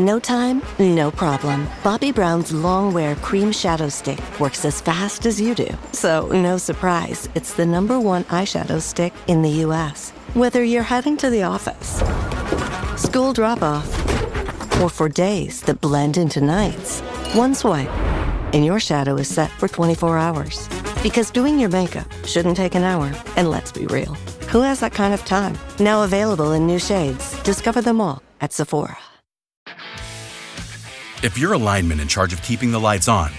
No time, no problem. Bobbi Brown's Longwear Cream Shadow Stick works as fast as you do. So, no surprise, it's the #1 eyeshadow stick in the U.S. Whether you're heading to the office, school drop-off, or for days that blend into nights, one swipe, and your shadow is set for 24 hours. Because doing your makeup shouldn't take an hour, and let's be real, who has that kind of time? Now available in new shades. Discover them all at Sephora. If you're a lineman in charge of keeping the lights on,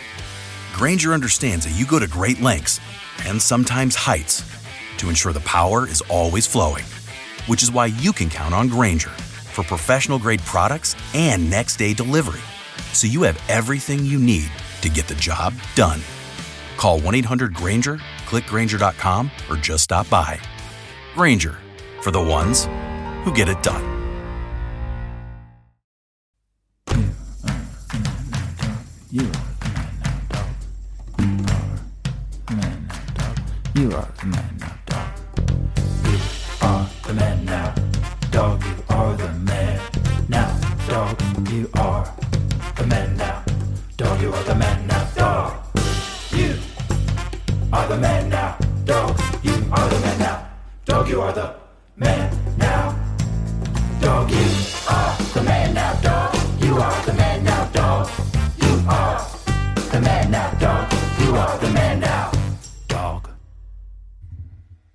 Grainger understands that you go to great lengths, and sometimes heights, to ensure the power is always flowing. Which is why you can count on Grainger for professional-grade products and next-day delivery, so you have everything you need to get the job done. Call 1-800-GRAINGER, click Grainger.com, or just stop by. Grainger, for the ones who get it done. You are the man now, dog. You are the man now, dog. You are the man now, dog. You are the man now, dog. You are the man now, dog. You are the man now, dog. You are the man now, dog. You are the man now, dog. You are the man now, dog. You are the man now, dog. You are the man now, dog. You are the man now, dog. You are the man now, dog.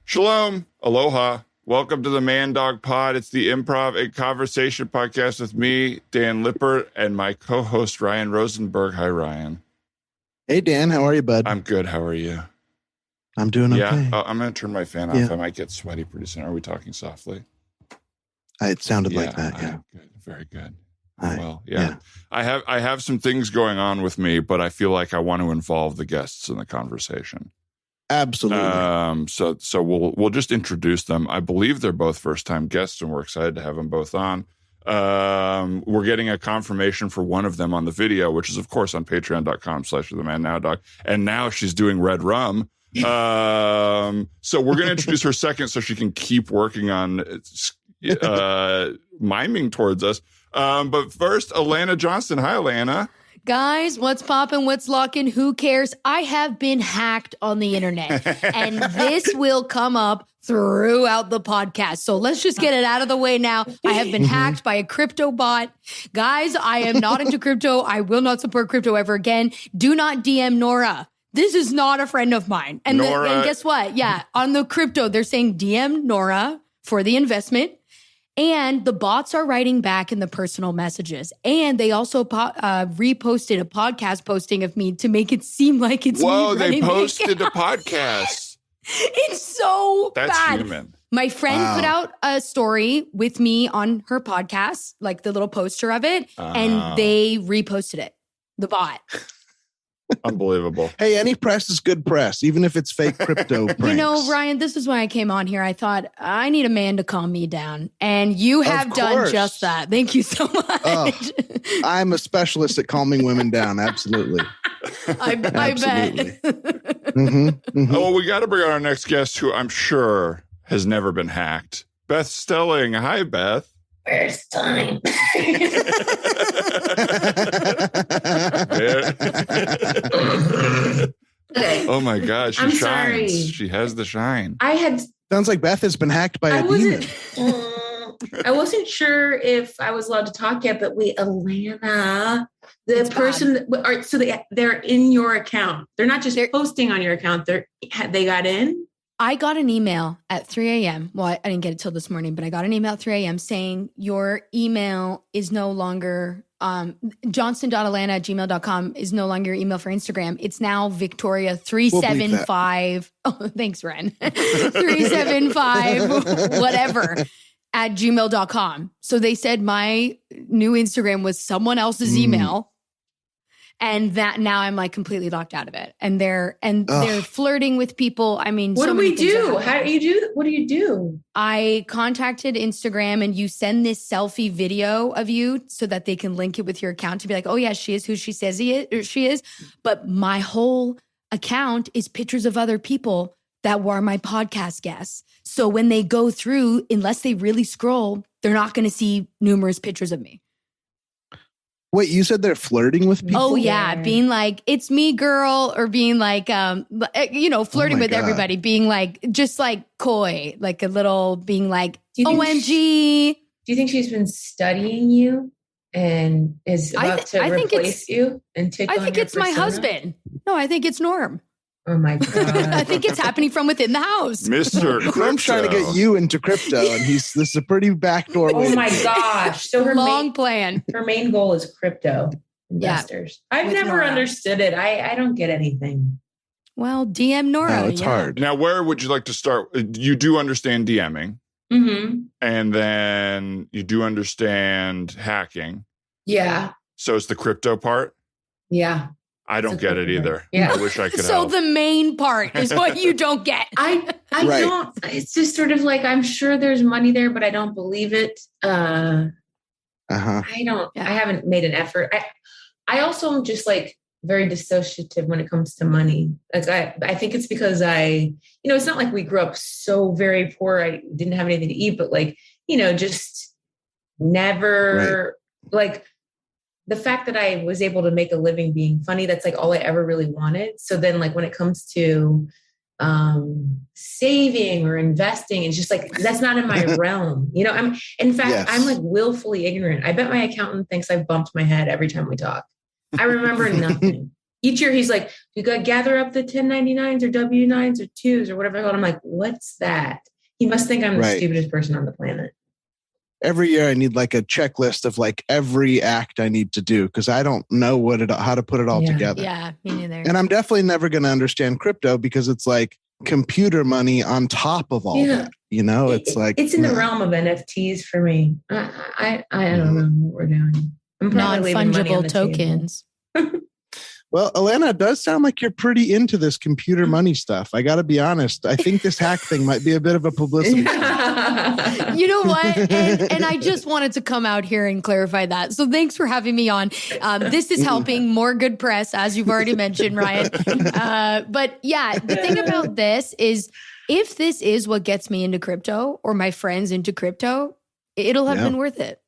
Shalom, aloha. Welcome to the Man Dog Pod. It's the Improv and Conversation podcast with me, Dan Lippert, and my co-host, Ryan Rosenberg. Hi, Ryan. Hey, Dan. How are you, bud? I'm good. How are you? I'm doing okay. Yeah, I'm going to turn my fan off. I might get sweaty pretty soon. Are we talking softly? It sounded like that, yeah. Good. Very good. Right. Well, yeah. I have some things going on with me, but I feel like I want to involve the guests in the conversation. Absolutely. So we'll just introduce them. I believe they're both first-time guests, and we're excited to have them both on. We're getting a confirmation for one of them on the video, which is, of course, on patreon.com/themannowdog. And now she's doing Red Rum. So we're going to introduce her second so she can keep working on miming towards us. But first, Alana Johnston. Hi, Alana. Guys, what's poppin'? What's locking? Who cares? I have been hacked on the internet, and this will come up throughout the podcast. So let's just get it out of the way now. I have been hacked by a crypto bot. Guys, I am not into crypto. I will not support crypto ever again. Do not DM Nora. This is not a friend of mine. And guess what? Yeah, on the crypto, they're saying DM Nora for the investment. And the bots are writing back in the personal messages. And they also reposted a podcast posting of me to make it seem like it's me. Whoa, they posted a podcast. It's so bad. That's human. My friend put out a story with me on her podcast, like the little poster of it, and they reposted it, the bot. Unbelievable. Hey, any press is good press, even if it's fake crypto pranks. You know, Ryan, this is why I came on here. I thought, I need a man to calm me down. And you have done just that. Thank you so much. Oh, I'm a specialist at calming women down. Absolutely. I bet. Oh, we got to bring on our next guest, who I'm sure has never been hacked. Beth Stelling. Hi, Beth. First time. Okay. Oh my God, she I'm shines. sorry. She has the shine. Sounds like Beth has been hacked by a demon. I wasn't sure if I was allowed to talk yet, but wait, Alana, the person, they're in your account. They're not just posting on your account. They got in. I got an email at 3 a.m. Well, I didn't get it till this morning, but I got an email at 3 a.m. saying your email is no longer johnston.alana@gmail.com is no longer your email for Instagram. It's now Victoria375. Oh, thanks, Ren. 375, whatever, at gmail.com. So they said my new Instagram was someone else's email. And that now I'm like completely locked out of it. And they're flirting with people. I mean, what do we do? How do you do? What do you do? I contacted Instagram, and you send this selfie video of you so that they can link it with your account to be like, oh yeah, she is who she says she is. But my whole account is pictures of other people that were my podcast guests. So when they go through, unless they really scroll, they're not going to see numerous pictures of me. Wait, you said they're flirting with people? Oh yeah, being like, it's me, girl, or being like, flirting with God. everybody, being like, just like coy, like a little, being like, OMG. Do you think she's been studying you and is about to replace you and take on I think your it's my persona? husband. No, I think it's Norm. Oh my God. I think it's happening from within the house. Mr. I'm trying to get you into crypto, and this is a pretty backdoor way. Oh my gosh. So her plan. Her main goal is crypto investors. Yeah, I've never understood it. I don't get anything. Well, DM Nora. No, it's hard. Now, where would you like to start? You do understand DMing. Mm-hmm. And then you do understand hacking. Yeah. So it's the crypto part? Yeah. I don't get it either. Yeah. I wish I could So help. the main part is what you don't get. I don't. It's just sort of like, I'm sure there's money there, but I don't believe it. I don't. Yeah. I haven't made an effort. I also am just like very dissociative when it comes to money. Like I think it's because it's not like we grew up so very poor. I didn't have anything to eat, but like, just never like. The fact that I was able to make a living being funny, that's like all I ever really wanted. So then like when it comes to saving or investing, it's just like, that's not in my realm. I'm like willfully ignorant. I bet my accountant thinks I've bumped my head every time we talk. I remember nothing. Each year he's like, you got to gather up the 1099s or W9s or 2s or whatever. I'm like, what's that? He must think I'm the stupidest person on the planet. Every year I need like a checklist of like every act I need to do because I don't know how to put it all together. Yeah, me neither. And I'm definitely never going to understand crypto because it's like computer money on top of all that. It's like it's in the realm of NFTs for me. I don't know what we're doing. I'm probably non-fungible tokens. Well, Alana, it does sound like you're pretty into this computer money stuff. I got to be honest. I think this hack thing might be a bit of a publicity. You know what? And I just wanted to come out here and clarify that. So thanks for having me on. This is helping more good press, as you've already mentioned, Ryan. But yeah, the thing about this is if this is what gets me into crypto or my friends into crypto, it'll have been worth it.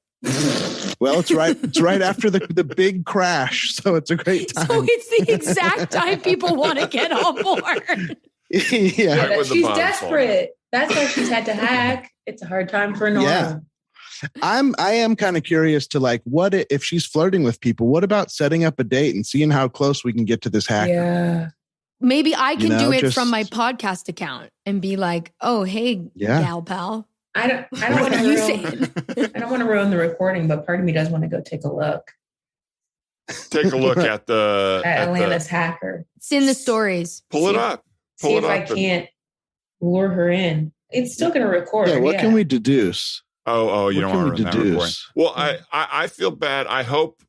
Well, it's right after the big crash, so it's a great time. So it's the exact time people want to get on board. Yeah, she's desperate. That's why she's had to hack. It's a hard time for Nora. Yeah. I am kind of curious to like, what if she's flirting with people? What about setting up a date and seeing how close we can get to this hacker? Yeah. Maybe I can do it from my podcast account and be like, oh, hey, gal pal. I don't want to ruin the recording, but part of me does want to go take a look. Take a look at Alana's hacker. It's in the stories. Pull it up. See if I can't lure her in. It's still going to record. Yeah, what can we deduce? Oh, you don't want to ruin that recording. Well, I feel bad. I hope,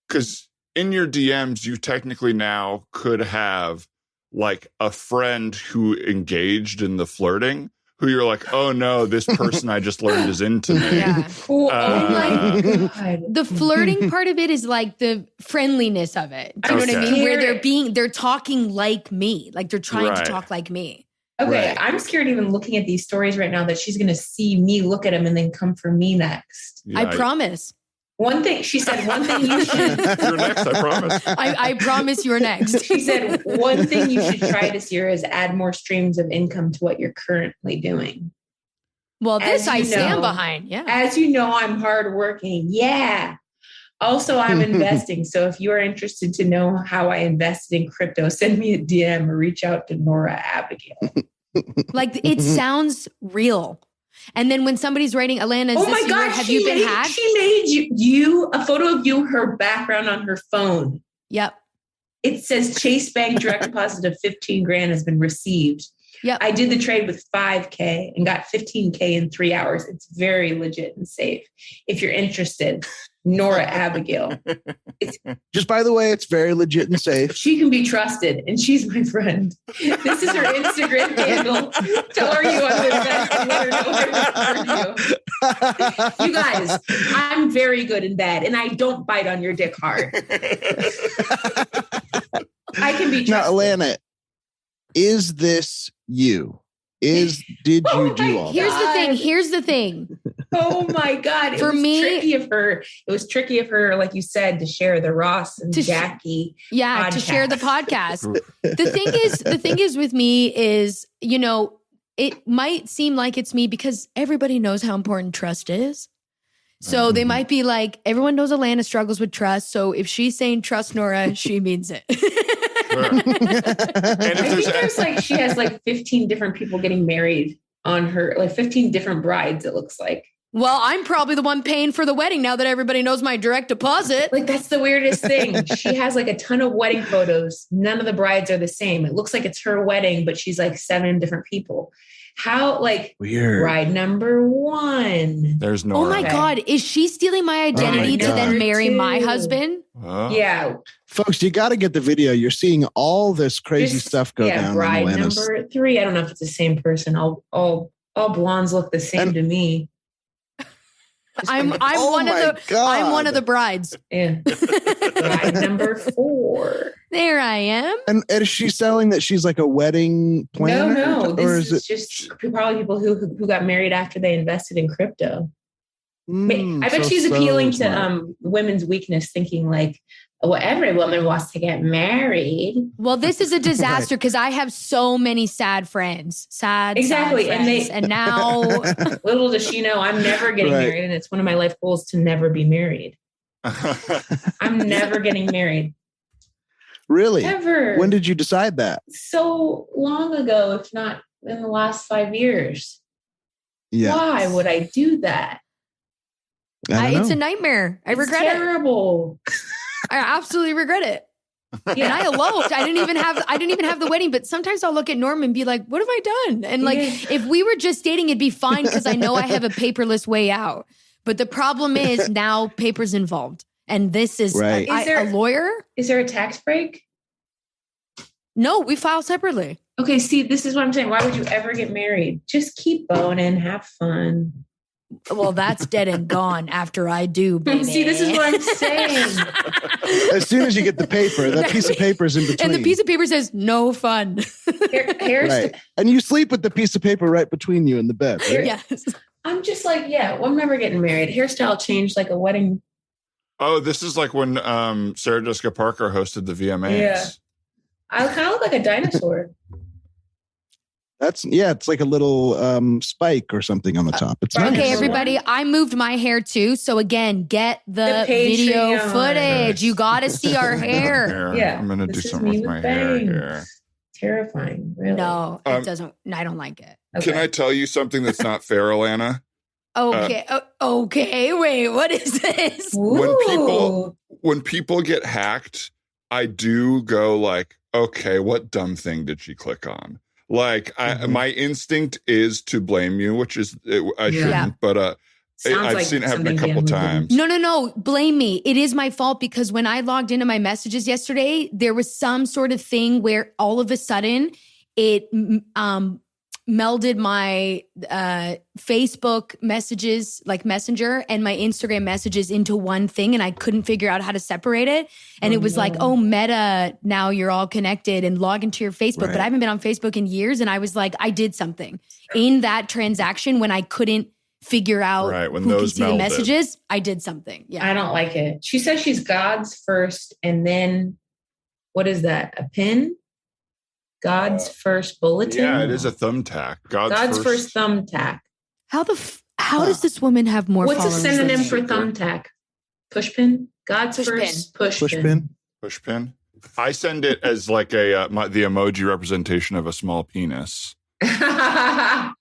because in your DMs, you technically now could have like a friend who engaged in the flirting, who you're like, oh no, this person I just learned is into me. Yeah. Oh my God. The flirting part of it is like the friendliness of it. Do you know what I mean? Where they're talking like me, like they're trying to talk like me. Okay, I'm scared even looking at these stories right now that she's going to see me look at him and then come for me next. Yeah, I promise. One thing, she said, one thing you should. You're next, I promise. I promise you're next. She said, one thing you should try this year is add more streams of income to what you're currently doing. Well, this I stand behind. Yeah. As you know, I'm hardworking. Yeah. Also, I'm investing. So if you are interested to know how I invested in crypto, send me a DM or reach out to Nora Abigail. Like it sounds real. And then when somebody's writing, Alana, have you been hacked? She made you a photo of you, her background on her phone. Yep. It says Chase Bank direct deposit of 15 grand has been received. Yep. I did the trade with 5K and got 15K in 3 hours. It's very legit and safe. If you're interested, Nora Abigail. Just by the way, it's very legit and safe. She can be trusted, and she's my friend. This is her Instagram handle. Tell her you want to invest and let her know where to you. You guys, I'm very good in bed, and I don't bite on your dick hard. I can be trusted. Now, Alana, is this you? did you do all that? Here's the thing. Oh my God. For me, it was tricky of her, like you said, to share the Ross and Jackie. Yeah, podcast. to share the podcast. The thing is with me is, it might seem like it's me because everybody knows how important trust is. So they might be like, everyone knows Alana struggles with trust. So if she's saying trust Nora, she means it. Sure. And I think she has like 15 different people getting married on her, like 15 different brides, it looks like. Well, I'm probably the one paying for the wedding now that everybody knows my direct deposit. Like, that's the weirdest thing. She has like a ton of wedding photos. None of the brides are the same. It looks like it's her wedding, but she's like 7 different people. How, like, weird. Bride number 1. There's no. Oh my God. Is she stealing my identity to then marry my husband? Yeah. Folks, you got to get the video. You're seeing all this crazy stuff go down. Bride number 3. I don't know if it's the same person. All blondes look the same to me. I'm one of the brides. Yeah. Bride number 4. There I am. And is she selling that she's like a wedding planner? No. Or This is just probably people who got married after they invested in crypto. I bet she's appealing to women's weakness, thinking like, well, every woman wants to get married. Well, this is a disaster because I have so many sad friends. Exactly. Sad friends. And now little does she know I'm never getting married. And it's one of my life goals to never be married. I'm never getting married. Really? Ever. When did you decide that? So long ago, if not in the last 5 years. Yeah. Why would I do that? It's a nightmare. I regret it. Terrible. I absolutely regret it. Yeah. And I eloped. I didn't even have the wedding, but sometimes I'll look at Norm and be like, what have I done? And like, if we were just dating, it'd be fine because I know I have a paperless way out. But the problem is now paper's involved. And this is a lawyer. Is there a tax break? No, we file separately. Okay, see, this is what I'm saying. Why would you ever get married? Just keep boning, have fun. Well, that's dead and gone after I do, baby. See, this is what I'm saying. As soon as you get the paper, that piece of paper is in between. And the piece of paper says, no fun. Right. And you sleep with the piece of paper right between you in the bed. Right? Yes. I'm just like, I'm never getting married. Hairstyle changed like a wedding. Oh, this is like when Sarah Jessica Parker hosted the VMAs. Yeah. I kind of look like a dinosaur. It's like a little spike or something on the top. It's okay, nice. Everybody, I moved my hair too. So again, get the video footage. You got to see our hair. Yeah, I'm going to do something with my hair here. Terrifying, really. No, it doesn't. I don't like it. Okay. Can I tell you something that's not fair, Alana? Okay. Okay. Wait, what is this? When people get hacked, I do go like, okay, what dumb thing did she click on? Like, my instinct is to blame you, which is I shouldn't, but I've seen it happen a couple times. No, blame me. It is my fault because when I logged into my messages yesterday, there was some sort of thing where all of a sudden it melded my Facebook messages, like Messenger, and my Instagram messages into one thing, and I couldn't figure out how to separate it. And it was like, oh, Meta, now you're all connected and log into your Facebook. But I haven't been on Facebook in years, and I was like, I did something in that transaction when I couldn't figure out when who those could see the messages. I did something. Yeah, I don't like it. She says she's God's first, and then what is that? A pin? God's first bulletin. Yeah, it is a thumbtack. God's first thumbtack. How does this woman have more? What's a followers synonym than for thumbtack? Pushpin. God's first pushpin. Pushpin. I send it as like the emoji representation of a small penis. A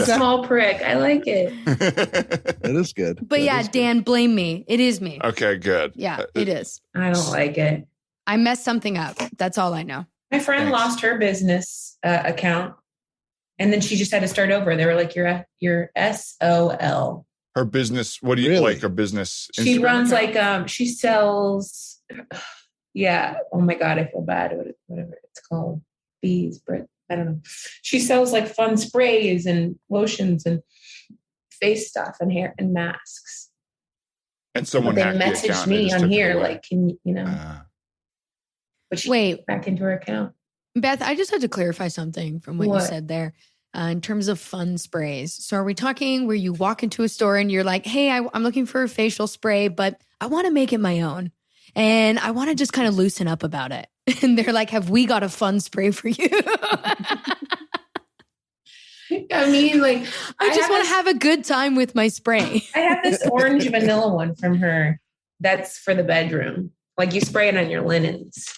small prick. I like it. That is good. But Dan, blame me. It is me. Okay, good. Yeah, it is. I don't like it. I messed something up. That's all I know. My friend lost her business account, and then she just had to start over. They were like, "Your SOL." Her business. What do you like? A business? She Instagram runs account? she sells. Yeah. Oh my God, I feel bad. Whatever it's called, bees, but I don't know. She sells like fun sprays and lotions and face stuff and hair and masks. And someone they messaged me on here, like, can you know? But she went back into her account. Beth, I just had to clarify something from what you What? said there in terms of fun sprays. So are we talking where you walk into a store and you're like, hey, I'm looking for a facial spray, but I want to make it my own. And I want to just kind of loosen up about it. And they're like, have we got a fun spray for you? I mean, like, I just want to have a good time with my spray. I have this orange vanilla one from her. That's for the bedroom. Like you spray it on your linens.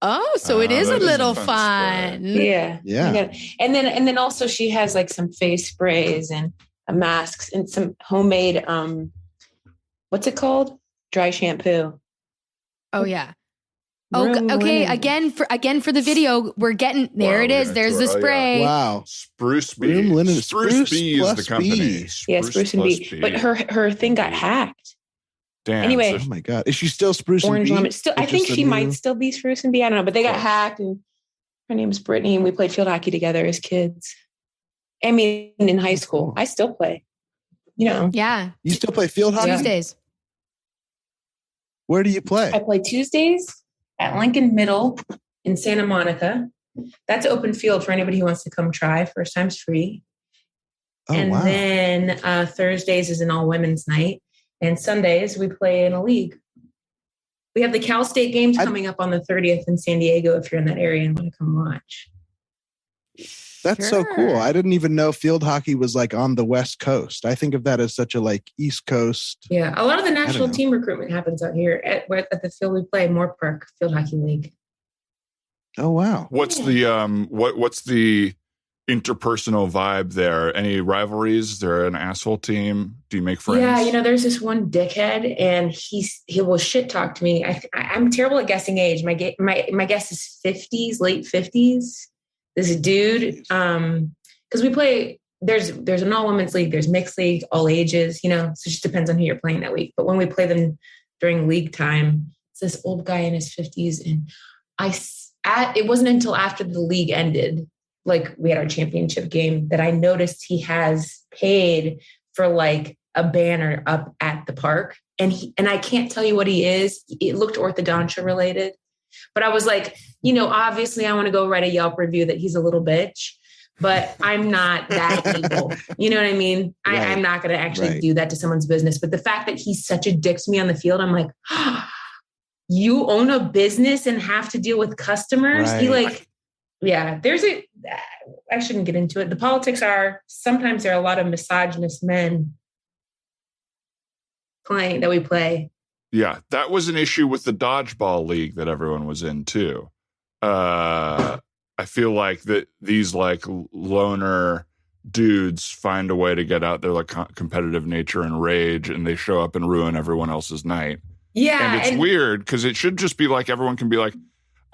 Oh, so it is a that is a little fun fun. Yeah. Yeah. And then also she has like some face sprays and masks and some homemade, what's it called? Dry shampoo. Oh, yeah. Room Okay. linen. Again for the video, we're getting there. Wow, it we're is. gonna There's do the it. Oh, yeah. spray. Wow. Spruce Bee. Room linen. Spruce Bee is the plus company. bee. Yeah, Spruce and plus Bee. But her thing got hacked. Damn. Anyway. Oh my God. Is she still Spruce and Orange Bee? lemon. Still, I It's think just a she new- might still be Spruce and Bee. I don't know, but they got course. hacked, and her name's Brittany, and we played field hockey together as kids. I mean, in high school, I still play. You know, Yeah. You still play field hockey? Yeah. Tuesdays. Where do you play? I play Tuesdays at Lincoln Middle in Santa Monica. That's open field for anybody who wants to come try. First time's free. Oh, And wow. then Thursdays is an all women's night, and Sundays we play in a league. We have the Cal State games coming up on the 30th in San Diego. If you're in that area and want to come watch. That's so cool. Sure. I didn't even know field hockey was like on the West Coast. I think of that as such a like East Coast. Yeah, a lot of the don't national know. team recruitment happens out here at the field we play, Moore Park Field Hockey League. Oh, wow. What's the what's the interpersonal vibe there? Any rivalries? Is there an asshole team? Do you make friends? Yeah, there's this one dickhead, and he will shit talk to me. I'm terrible at guessing age. My guess is 50s, late 50s. This dude, because we play. There's an all women's league. There's mixed league, all ages. So it just depends on who you're playing that week. But when we play them during league time, it's this old guy in his 50s, and it wasn't until after the league ended, like we had our championship game, that I noticed he has paid for like a banner up at the park. And I can't tell you what he is. It looked orthodontia related, but I was like, obviously I want to go write a Yelp review that he's a little bitch, but I'm not that evil. You know what I mean? Right. I'm not going to actually Right. do that to someone's business. But the fact that he's such a dick to me on the field, I'm like, you own a business and have to deal with customers. Right. He I shouldn't get into it. The politics are, sometimes there are a lot of misogynist men that we play. Yeah, that was an issue with the dodgeball league that everyone was in too. I feel like that these like loner dudes find a way to get out their like competitive nature and rage, and they show up and ruin everyone else's night. Yeah. And it's weird because it should just be like everyone can be like,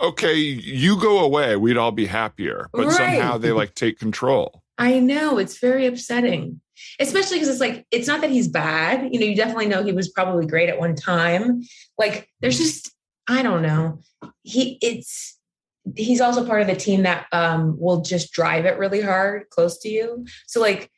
okay, you go away, we'd all be happier. But Right. somehow they like take control. I know, it's very upsetting, especially because it's like, it's not that he's bad. You definitely know he was probably great at one time. Like there's just, I don't know. He's also part of the team that will just drive it really hard close to you. So like,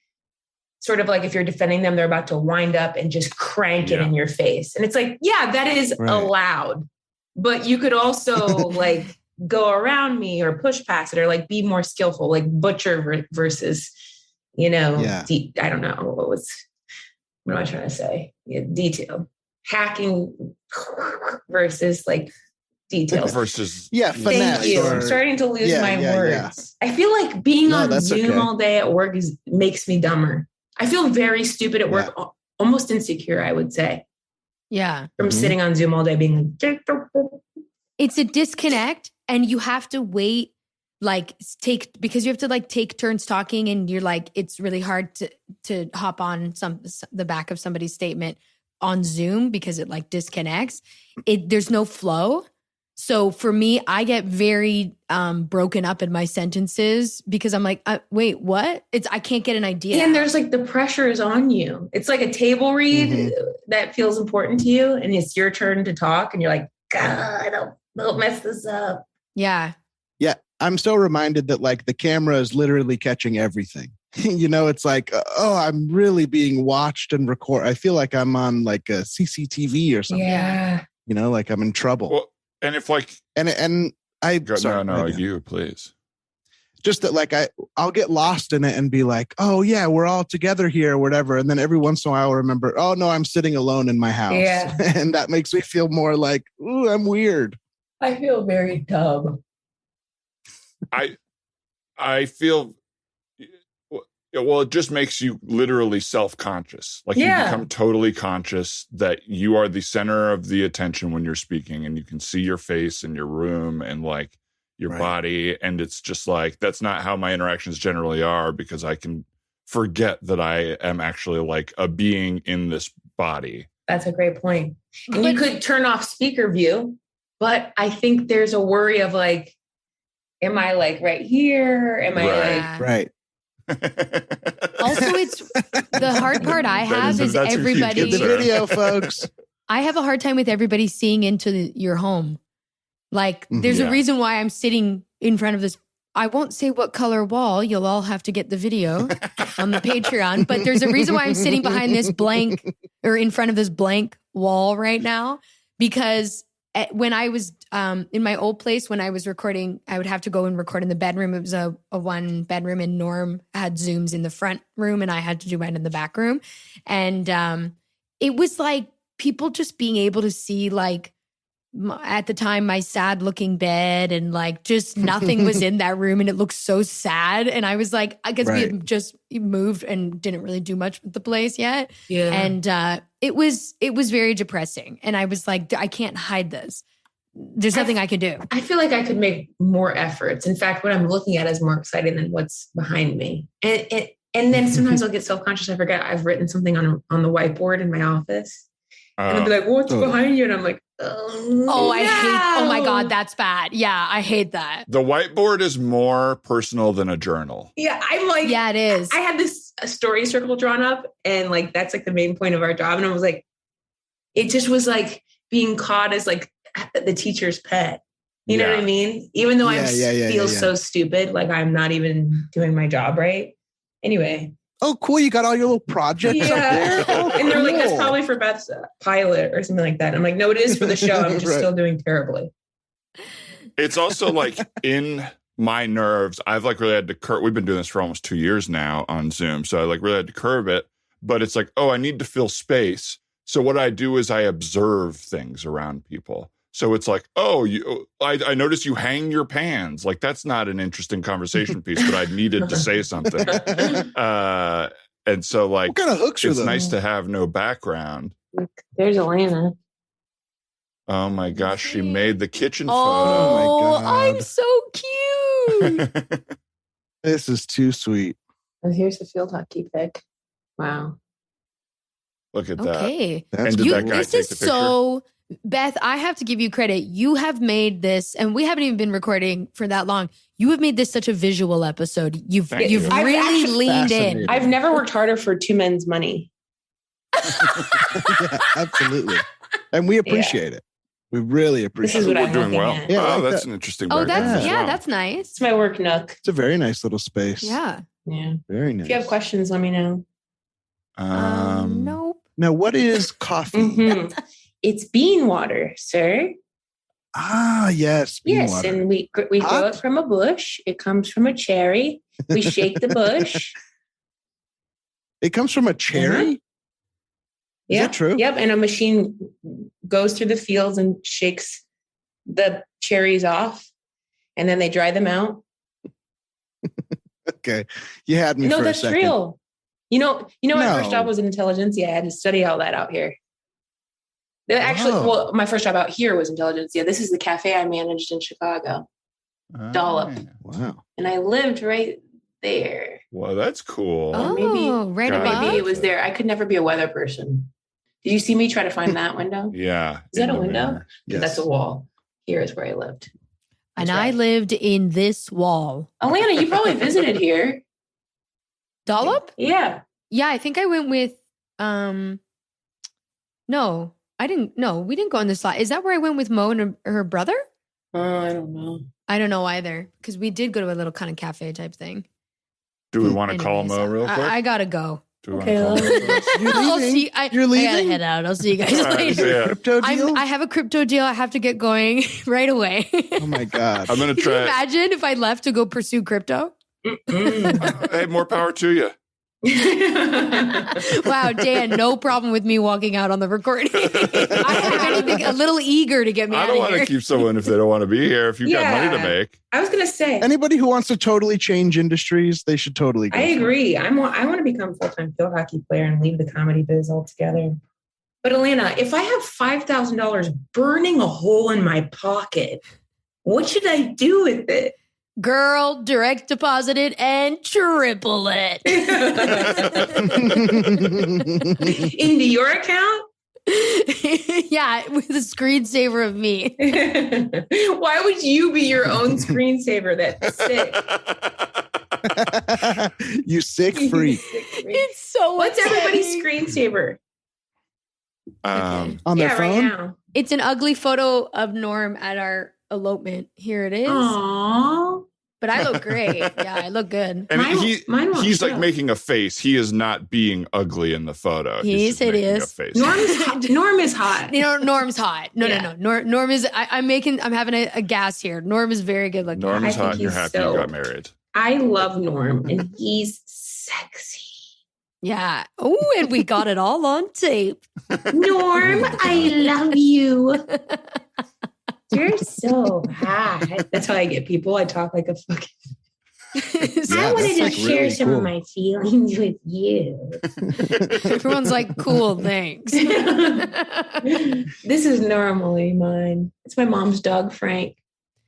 sort of like if you're defending them, they're about to wind up and just crank it in your face. And it's like, yeah, that is Right. allowed, but you could also like go around me or push past it or like be more skillful, like butcher versus, I don't know. What am I trying to say? Yeah, detail. Hacking versus like details. Versus finesse. Thank you. or- I'm starting to lose my yeah. words. I feel like being No, on that's Zoom okay. all day at work makes me dumber. I feel very stupid at work, almost insecure, I would say, Yeah. from Mhm. sitting on Zoom all day being like, It's a disconnect, and you have to wait, because you have to like take turns talking, and you're like, it's really hard to hop on the back of somebody's statement on Zoom because it like disconnects. There's no flow. So for me, I get very broken up in my sentences because I'm like, wait, what? I can't get an idea. and there's like the pressure is on you. It's like a table read Mhm. that feels important to you, and it's your turn to talk, and you're like, God, don't mess this up. Yeah. Yeah. I'm so reminded that like the camera is literally catching everything. It's like, I'm really being watched and recorded. I feel like I'm on like a CCTV or something. Yeah. Like I'm in trouble. well, and if like And You please. Just that, like, I'll get lost in it and be like, oh yeah, we're all together here or whatever. And then every once in a while I'll remember, oh no, I'm sitting alone in my house. Yeah. And that makes me feel more like, ooh, I'm weird. I feel very dumb. I feel, well, it just makes you literally self-conscious. Like you become totally conscious that you are the center of the attention when you're speaking, and you can see your face in your room and like your body. And it's just like, that's not how my interactions generally are, because I can forget that I am actually like a being in this body. That's a great point. And you could turn off speaker view, but I think there's a worry of like, am I like right here? Am I like... Right. Also, it's the hard part I have is everybody... Get the video, folks. I have a hard time with everybody seeing into your home. Like, there's a reason why I'm sitting in front of this. I won't say what color wall. You'll all have to get the video on the Patreon. But there's a reason why I'm sitting behind this blank or in front of this blank wall right now. Because when I was in my old place, when I was recording, I would have to go and record in the bedroom. It was a one bedroom, and Norm had Zooms in the front room and I had to do mine in the back room. And it was like people just being able to see like, at the time, my sad looking bed, and like just nothing was in that room, and it looked so sad. And I was like, I guess we had just moved and didn't really do much with the place yet. Yeah. And it was very depressing. And I was like, I can't hide this. There's nothing I can do. I feel like I could make more efforts. In fact, what I'm looking at is more exciting than what's behind me. And then sometimes I'll get self-conscious. I forget I've written something on the whiteboard in my office. And I'll be like, what's behind you? And I'm like, oh my God, that's bad. Yeah, I hate that. The whiteboard is more personal than a journal. Yeah, I'm like, yeah, it is. I had this story circle drawn up, and like, that's like the main point of our job. And I was like, it just was like being caught as like the teacher's pet. You know what I mean? Even though I feel so stupid, like I'm not even doing my job right. Anyway. Oh, cool. You got all your little projects up there. Oh, and they're like, that's probably for Beth's pilot or something like that. I'm like, no, it is for the show. I'm just still doing terribly. It's also like in my nerves, I've like really had to curb. We've been doing this for almost 2 years now on Zoom. So I like really had to curb it. But it's like, I need to fill space. So what I do is I observe things around people. So it's like, I noticed you hang your pans. Like, that's not an interesting conversation piece, but I needed to say something. And so, like, what kind of hooks are it's those? nice to have no background. Look, there's Alana. Oh, my gosh. She made the kitchen photo. Oh, my God. I'm so cute. This is too sweet. And here's the field hockey pick. Wow. Look at that. Okay. And did that guy this take is the picture? so... Beth, I have to give you credit. You have made this, and we haven't even been recording for that long. You have made this such a visual episode. You've really leaned in. I've never worked harder for two men's money. Yeah, absolutely. And we appreciate it. We really appreciate This is it. what We're I'm doing well. at. Yeah, That's an interesting Oh, background as well. that's nice. It's my work nook. It's a very nice little space. Yeah. Yeah. Very nice. If you have questions, let me know. Nope. Now, what is coffee? Mm-hmm. It's bean water, sir. Ah, yes. Bean water. And we grow it from a bush. It comes from a cherry. We shake the bush. It comes from a cherry? Is that true? Yep. And a machine goes through the fields and shakes the cherries off, and then they dry them out. Okay. You had me for a that's second. real. You know, my No. first job was in intelligence. Yeah, I had to study all that out here. Actually, Wow. my first job out here was intelligence. Yeah, this is the cafe I managed in Chicago. Dollop. Wow. And I lived right there. Well, that's cool. Oh, right above. Maybe it was there. I could never be a weather person. Did you see me try to find that window? Yeah. Is that a in the window? mirror. Yes. That's a wall. Here is where I lived. And That's I right. lived in this wall. Alana, you probably visited here. Dollop? Yeah. Yeah, I think I went with no, I didn't. No, we didn't go on this lot. Is that where I went with Mo and her brother? I don't know. I don't know either, because we did go to a little kind of cafe type thing. Do we want to call Anyways, Mo real quick? I gotta go. Do we Okay, want to call it? You're I'll leaving? see. You're I leaving? gotta head out. I'll see you guys All right, later. see ya. Crypto deal? I have a crypto deal. I have to get going right away. Oh my God. I'm going to Can you try. imagine if I left to go pursue crypto? Hey, more power to you. Wow, Dan, no problem with me walking out on the recording. I have anything a little eager to get me I out don't of want to here. keep someone if they don't want to be here. If you've got money to Yeah. make. I was gonna say, Anybody who wants to totally change industries, they should totally go. I for it. agree. I want to become a full-time field hockey player and leave the comedy biz altogether. But Alana, if I have $5,000 burning a hole in my pocket, what should I do with it? Girl, direct deposit it and triple it. Into your account? Yeah, with a screensaver of me. Why would you be your own screensaver? That's sick. You sick freak. It's so What's everybody's upsetting. screensaver? On their Yeah, phone? right now. It's an ugly photo of Norm at our elopement. Here it is. Aww. But I look great. Yeah, I look good. And Mine won't he's like show. making a face. He is not being ugly in the photo. He's just making a hideous. face. Norm is hot. Norm is hot. You know, Norm's hot. No. Norm is. I'm having a gas here. Norm is very good looking. Norm I is think hot and you're he's happy so- you got married. I love Norm, and he's sexy. Yeah. Oh, and we got it all on tape. Norm, I love you. You're so hot. That's how I get people. I talk like a fucking. Yeah, that's, like, really cool. my feelings with you. Everyone's like, cool, thanks. This is normally mine. It's my mom's dog, Frank.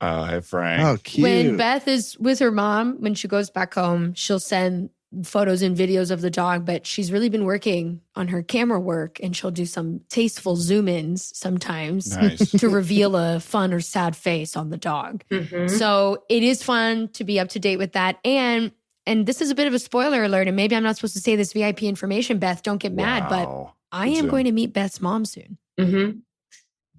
Hey, Frank. Oh, cute. When Beth is with her mom, when she goes back home, she'll send photos and videos of the dog, but she's really been working on her camera work and she'll do some tasteful zoom ins sometimes Nice. to reveal a fun or sad face on the dog. Mhm. So it is fun to be up to date with that. And this is a bit of a spoiler alert, and maybe I'm not supposed to say this VIP information, Beth, don't get mad, but Wow. I Good am Zoom. going to meet Beth's mom soon. Mhm.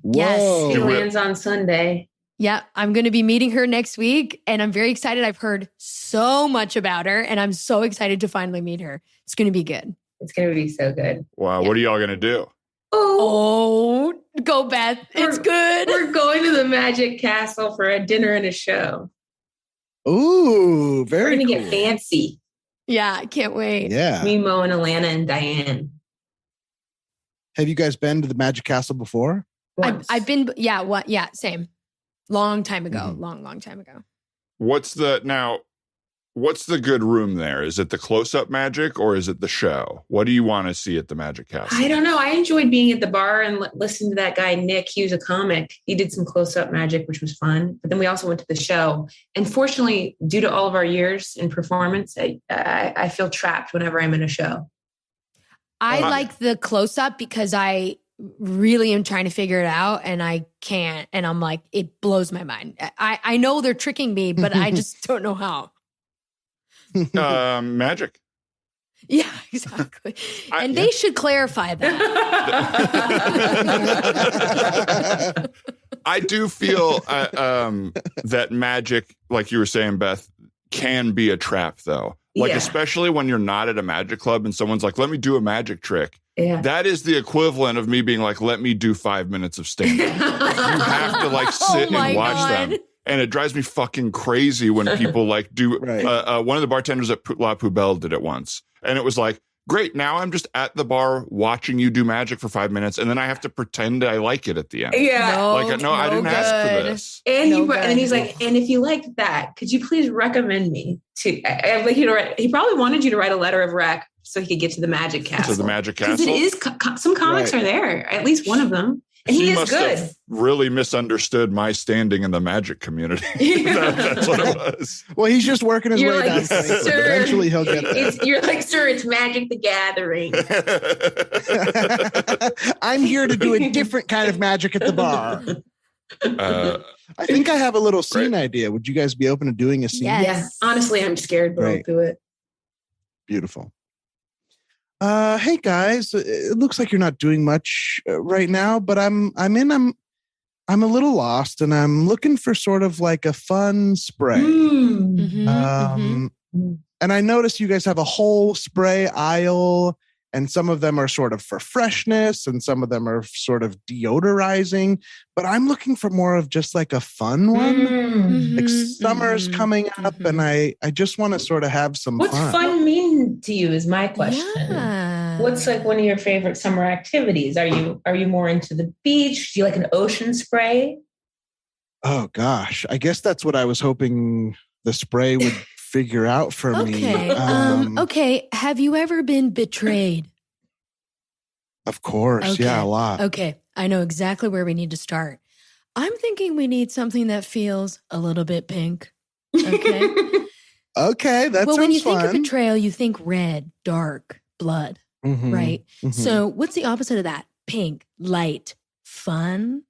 Yes. Whoa. He lands on Sunday. Yeah, I'm going to be meeting her next week, and I'm very excited. I've heard so much about her, and I'm so excited to finally meet her. It's going to be good. It's going to be so good. Wow. Yeah. What are y'all going to do? Oh, go Beth. It's good. We're going to the Magic Castle for a dinner and a show. Ooh, We're very going to cool. get fancy. Yeah, I can't wait. Yeah. Me, Mo, and Alana and Diane. Have you guys been to the Magic Castle before? Once. I've been, yeah, same. Long time ago. Mhm. Long time ago. What's the good room there? Is it the close-up magic or is it the show? What do you want to see at the Magic Castle? I don't know. I enjoyed being at the bar and listening to that guy, Nick. He was a comic. He did some close-up magic, which was fun. But then we also went to the show. And fortunately, due to all of our years in performance, I feel trapped whenever I'm in a show. I Oh, like the close up because I really am trying to figure it out and I can't. And I'm like, it blows my mind. I know they're tricking me, but I just don't know how. Magic. Yeah, exactly. And they should clarify that. I do feel that magic, like you were saying, Beth, can be a trap, though. Like, Yeah. especially when you're not at a magic club and someone's like, let me do a magic trick. Yeah. That is the equivalent of me being like, let me do 5 minutes of stand-up. You have to like sit Oh my and watch God. them. And it drives me fucking crazy when people like do, Right. one of the bartenders at La Poubelle did it once. And it was like, great, now I'm just at the bar watching you do magic for 5 minutes. And then I have to pretend I like it at the end. Yeah. Like, no, I didn't ask for good. this. And No and then good. he's like, and if you like that, could you please recommend me to? I'd like you to write. He probably wanted you to write a letter of rec so he could get to the Magic Castle. To the Magic because Castle. it is some comics Right. are there, at least one of them, and he is must good. have really misunderstood my standing in the magic community. That's what it was. Well, he's just working his You're way like, down. Franklin. sir, Eventually, he'll get there. You're like, sir, it's Magic the Gathering. I'm here to do a different kind of magic at the bar. I think I have a little scene idea. Would you guys be open to doing a scene? Yes. Yeah, honestly, I'm scared, but I'll Right. do it. Beautiful. Hey guys, it looks like you're not doing much right now, but I'm a little lost, and I'm looking for sort of like a fun spray. Mm. Mhm, mhm. And I noticed you guys have a whole spray aisle, and some of them are sort of for freshness and some of them are sort of deodorizing. But I'm looking for more of just like a fun one. Like summer's coming up and I just want to sort of have some What's fun. fun mean to you is my question. Yeah. What's like one of your favorite summer activities? Are you more into the beach? Do you like an ocean spray? Oh gosh, I guess that's what I was hoping the spray would figure out for me. Okay. Have you ever been betrayed? Of course. Okay. Yeah, a lot. Okay. I know exactly where we need to start. I'm thinking we need something that feels a little bit pink. Okay. Okay. That well, sounds when you fun. think of betrayal, you think red, dark, blood, right? So what's the opposite of that? Pink, light, fun.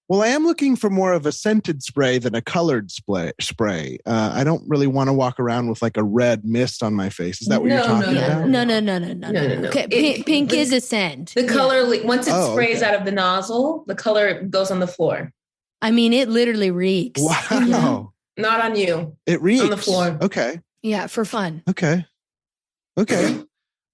Well, I am looking for more of a scented spray than a colored spray. I don't really want to walk around with like a red mist on my face. Is that what you're talking about? No. Okay, pink is a scent. The color, once it sprays out of the nozzle, the color goes on the floor. I mean, it literally reeks. Wow. You know? Not on you. It reeks. On the floor. Okay. Yeah, for fun. Okay.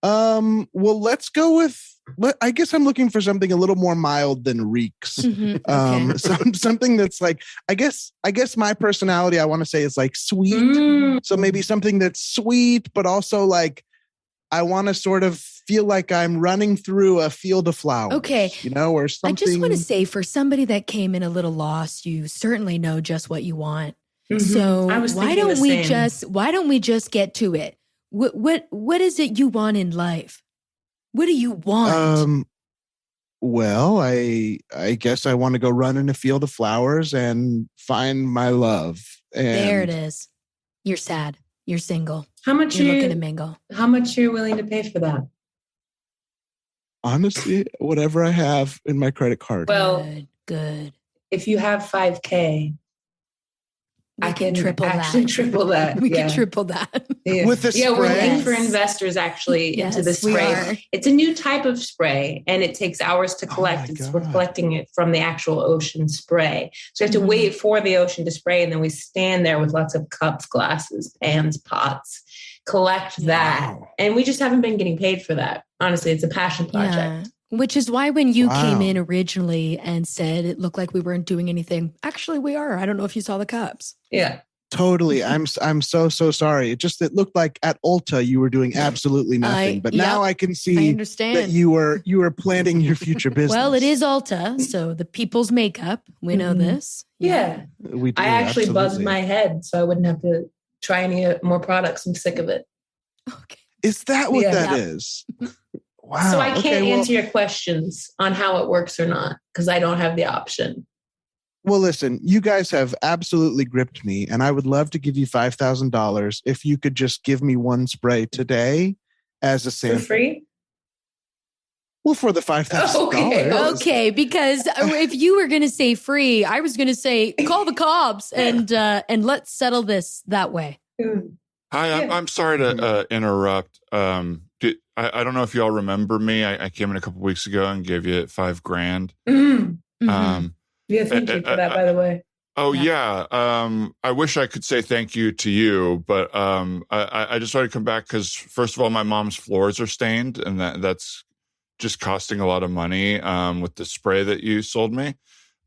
Well, let's go with, I guess I'm looking for something a little more mild than reeks. Something that's like, I guess my personality, I want to say is like sweet. So maybe something that's sweet, but also like, I want to sort of feel like I'm running through a field of flowers. Okay. Or something. I just want to say for somebody that came in a little lost, you certainly know just what you want. So why don't we just get to it? What is it you want in life? What do you want? Well, I guess I want to go run in a field of flowers and find my love. And there it is. You're sad. You're single. How much you're looking to mingle? How much you're willing to pay for that? Honestly, whatever I have in my credit card. Well, good. If you have $5,000, I can triple that. We can triple that. Yeah. With the spray? We're looking for investors actually into the spray. It's a new type of spray and it takes hours to collect. We're collecting it from the actual ocean spray. So we have to wait for the ocean to spray and then we stand there with lots of cups, glasses, pans, pots, collect that. And we just haven't been getting paid for that. Honestly, it's a passion project. Yeah. Which is why when you came in originally and said it looked like we weren't doing anything, actually we are. I don't know if you saw the cups. Yeah. Totally. I'm so sorry. It looked like at Ulta you were doing absolutely nothing. But now I can see that you were planning your future business. Well, it is Ulta, so the people's makeup. We know this. Yeah. We do, I actually absolutely. buzzed my head so I wouldn't have to try any more products. I'm sick of it. Okay. Is that what that is? Wow. So I can't answer your questions on how it works or not because I don't have the option. Well, listen, you guys have absolutely gripped me, and I would love to give you $5,000 if you could just give me one spray today as a sample. For free? Well, for the $5,000. Okay, because if you were going to say free, I was going to say call the cops and let's settle this that way. Hi, I'm sorry to interrupt. I don't know if y'all remember me. I came in a couple weeks ago and gave you $5,000. Yeah, thank you for that, by the way. Oh, yeah. I wish I could say thank you to you, but I just wanted to come back because, first of all, my mom's floors are stained, and that's just costing a lot of money with the spray that you sold me.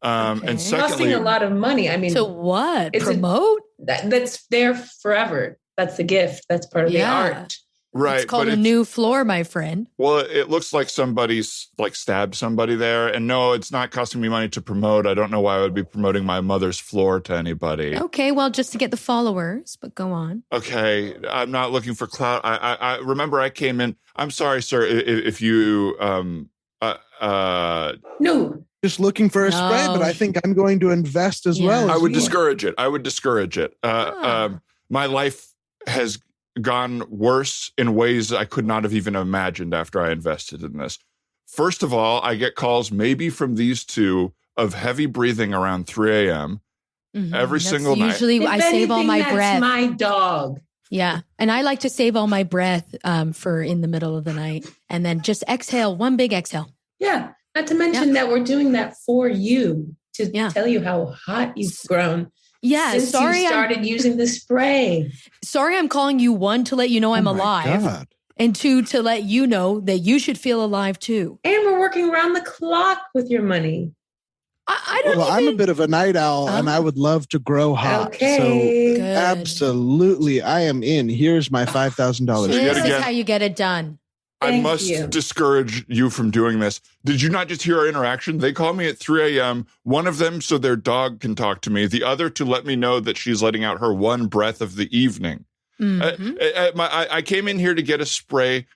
And secondly, costing a lot of money. I mean, so what? Promote? That's there forever. That's the gift. That's part of the art. Right. It's called a new floor, my friend. Well, it looks like somebody's stabbed somebody there. And no, it's not costing me money to promote. I don't know why I would be promoting my mother's floor to anybody. Okay, well, just to get the followers, but go on. Okay, I'm not looking for clout. I remember I came in. I'm sorry, sir, if you no. Just looking for a spray, but I think I'm going to invest as well. I would discourage it. My life has gone worse in ways I could not have even imagined after I invested in this. First of all, I get calls maybe from these two of heavy breathing around 3 a.m. Every single night. Usually I save all my breath. That's my dog. Yeah. And I like to save all my breath for in the middle of the night and then just exhale, one big exhale. Yeah. Not to mention that we're doing that for you to tell you how hot you've grown. Yeah, Since sorry. you started using the spray. Sorry, I'm calling you, 1, to let you know I'm Oh my alive. God. And 2, to let you know that you should feel alive too. And we're working around the clock with your money. I don't Well, even... I'm a bit of a night owl and I would love to grow hot. Okay. So Good. absolutely, I am in. Here's my $5,000. So yet This is again- how you get it done. I Thank must you. discourage you from doing this. Did you not just hear our interaction? They call me at 3 a.m., one of them so their dog can talk to me, the other to let me know that she's letting out her one breath of the evening. I came in here to get a spray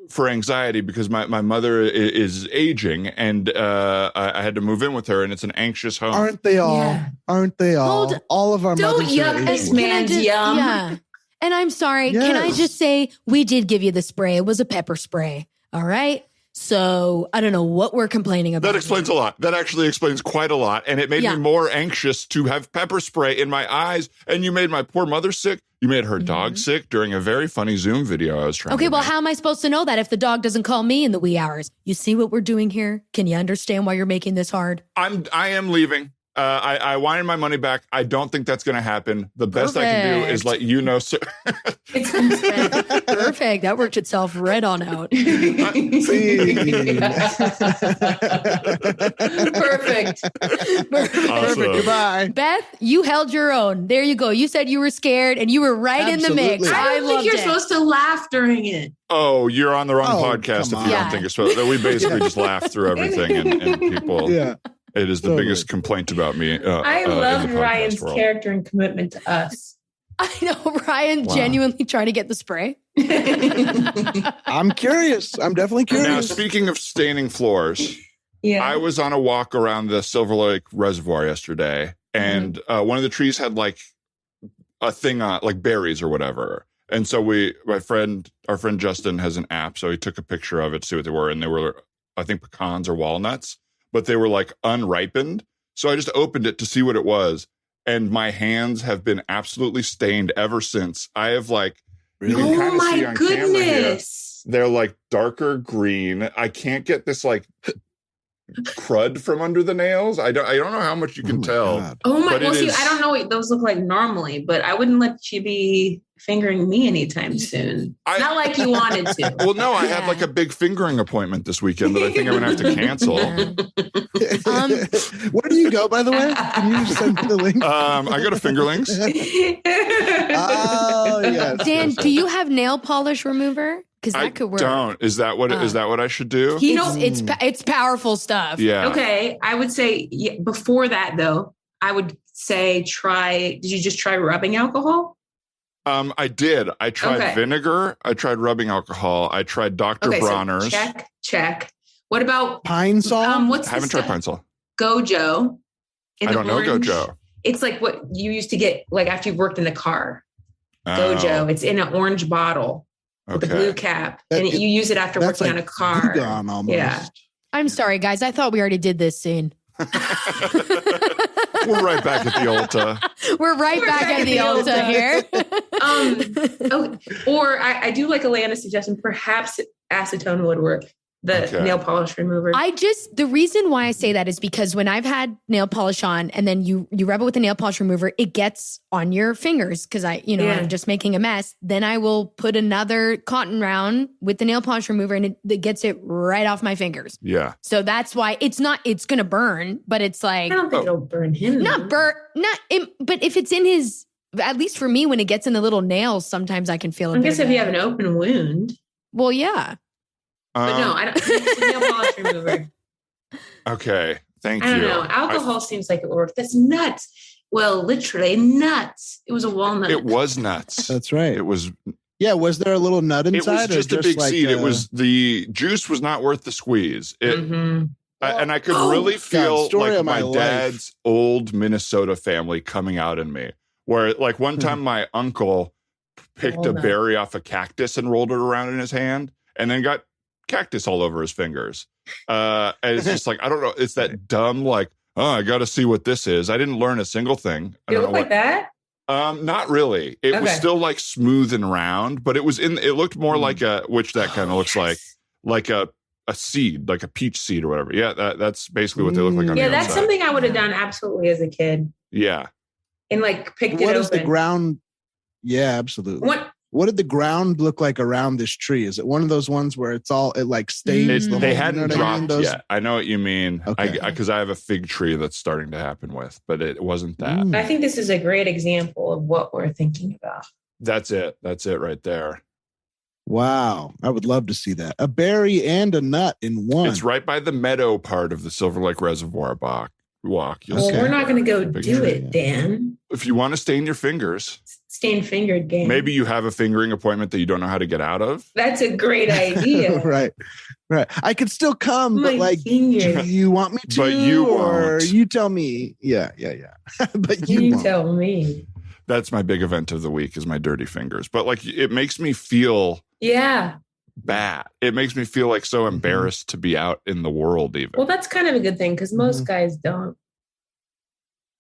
for anxiety because my mother is aging and I had to move in with her and it's an anxious home. Aren't they all? Yeah. Aren't they all? Hold- All of our Don't mothers are yuck this aging. man's yum. Yeah. And I'm sorry. Can I Yes. just say we did give you the spray? It was a pepper spray. All right. So I don't know what we're complaining about. That explains a lot. That actually explains quite a lot. And it made me more anxious to have pepper spray in my eyes. And you made my poor mother sick. You made her dog sick during a very funny Zoom video I was trying to Well, make. how am I supposed to know that if the dog doesn't call me in the wee hours? You see what we're doing here? Can you understand why you're making this hard? I am leaving. I wanted my money back. I don't think that's going to happen. The best I can do is let you know. It's been spent. Perfect. That worked itself right on out. Perfect. Awesome. Goodbye. Beth, you held your own. There you go. You said you were scared and you were right in the mix. Absolutely. I don't think loved you're it. supposed to laugh during it. Oh, you're on the wrong Oh, podcast if come you on. don't think it's supposed. We basically just laugh through everything, and people. Yeah. It is the Totally. biggest complaint about me. I in love the podcast Ryan's world. character and commitment to us. I know Ryan Wow. genuinely trying to get the spray. I'm curious. I'm definitely Now, curious. speaking of staining floors, Yeah. I was on a walk around the Silver Lake Reservoir yesterday, and one of the trees had like a thing on, like berries or whatever. And so our friend Johnston has an app, so he took a picture of it to see what they were, and they were, I think, pecans or walnuts, but they were like unripened. So I just opened it to see what it was, and my hands have been absolutely stained ever since. I have like, you can Oh kind of see my on camera here, goodness. they're like darker green. I can't get this like crud from under the nails. I don't know how much you can tell. God. Oh my, But it well, see, is- I don't know what those look like normally, but I wouldn't let you be fingering me anytime soon. Not like you wanted to. Well, no, I have Yeah. like a big fingering appointment this weekend that I think I'm gonna have to cancel. Where do you go, by the way? Can you send me the link? I go to Fingerlings. Oh, yes. Dan, yes, do you have nail polish remover? Because that I could work. don't. Is that what I should do? You know, It's powerful stuff. Yeah. okay, I would say before that though, I would say did you just try rubbing alcohol? I did. I tried Okay. vinegar. I tried rubbing alcohol. I tried Dr. Okay, Bronner's. so check. What about Pine salt? what's I haven't the tried Pine Salt. Gojo? in I the don't know orange. Gojo. It's like what you used to get like after you've worked in the car. Oh, Gojo. It's in an orange bottle with a blue okay. cap, That- and you use it after That's working like on a car. Gone almost. Yeah. I'm sorry, guys. I thought we already did this scene. We're right back at the Ulta. We're right back at the Ulta here. Or I do like Alana's suggestion. Perhaps acetone would work. The Okay. nail polish remover. The reason why I say that is because when I've had nail polish on and then you rub it with the nail polish remover, it gets on your fingers because I'm just making a mess. Then I will put another cotton round with the nail polish remover and it gets it right off my fingers. Yeah. So that's why it's going to burn, but it's like, I don't think it'll burn him. but if it's in his, at least for me, when it gets in the little nails, sometimes I can feel it. I guess if you have an open wound. Well, yeah. But no, I don't. It's a nail polish remover. Okay. Thank I you. don't know. Alcohol seems like it would work. That's nuts. Well, literally nuts. It was a walnut. It was nuts. That's right. It was. Yeah. Was there a little nut It was inside? just or a big like seed. It was the juice was not worth the squeeze. And I could really feel story like of my my life. dad's old Minnesota family coming out in me. Where like one time my uncle picked a Walnut. berry off a cactus and rolled it around in his hand, and then got cactus all over his fingers. And it's just like I don't know. It's that dumb like I got to see what this is. I didn't learn a single thing. I Did it don't look know like that? Not really. It was Okay. still like smooth and round, but it looked more like which that kind of looks like a seed, like a peach seed or whatever. Yeah, that's basically what they look like on Yeah, the that's outside. something I would have done absolutely as a kid. Yeah. and like picked it What open. is the ground? Yeah, absolutely. What did the ground look like around this tree? Is it one of those ones where it like stains the whole? They hadn't dropped Those, yet. I know what you mean. Okay. Because I have a fig tree that's starting to happen with, but it wasn't that. I think this is a great example of what we're thinking about. That's it. That's it right there. Wow. I would love to see that. A berry and a nut in one. It's right by the meadow part of the Silver Lake Reservoir walk. Well, we're not going to go do it, Dan. If you want to stain your fingers. Stain fingered, Dan. Maybe you have a fingering appointment that you don't know how to get out of. That's a great idea. Right. I could still come, but like, do you want me to? But you or won't. you tell me. Yeah. But you won't. Tell me. That's my big event of the week is my dirty fingers. But like, it makes me feel bad. It makes me feel like so embarrassed to be out in the world even. Well, that's kind of a good thing because most guys don't.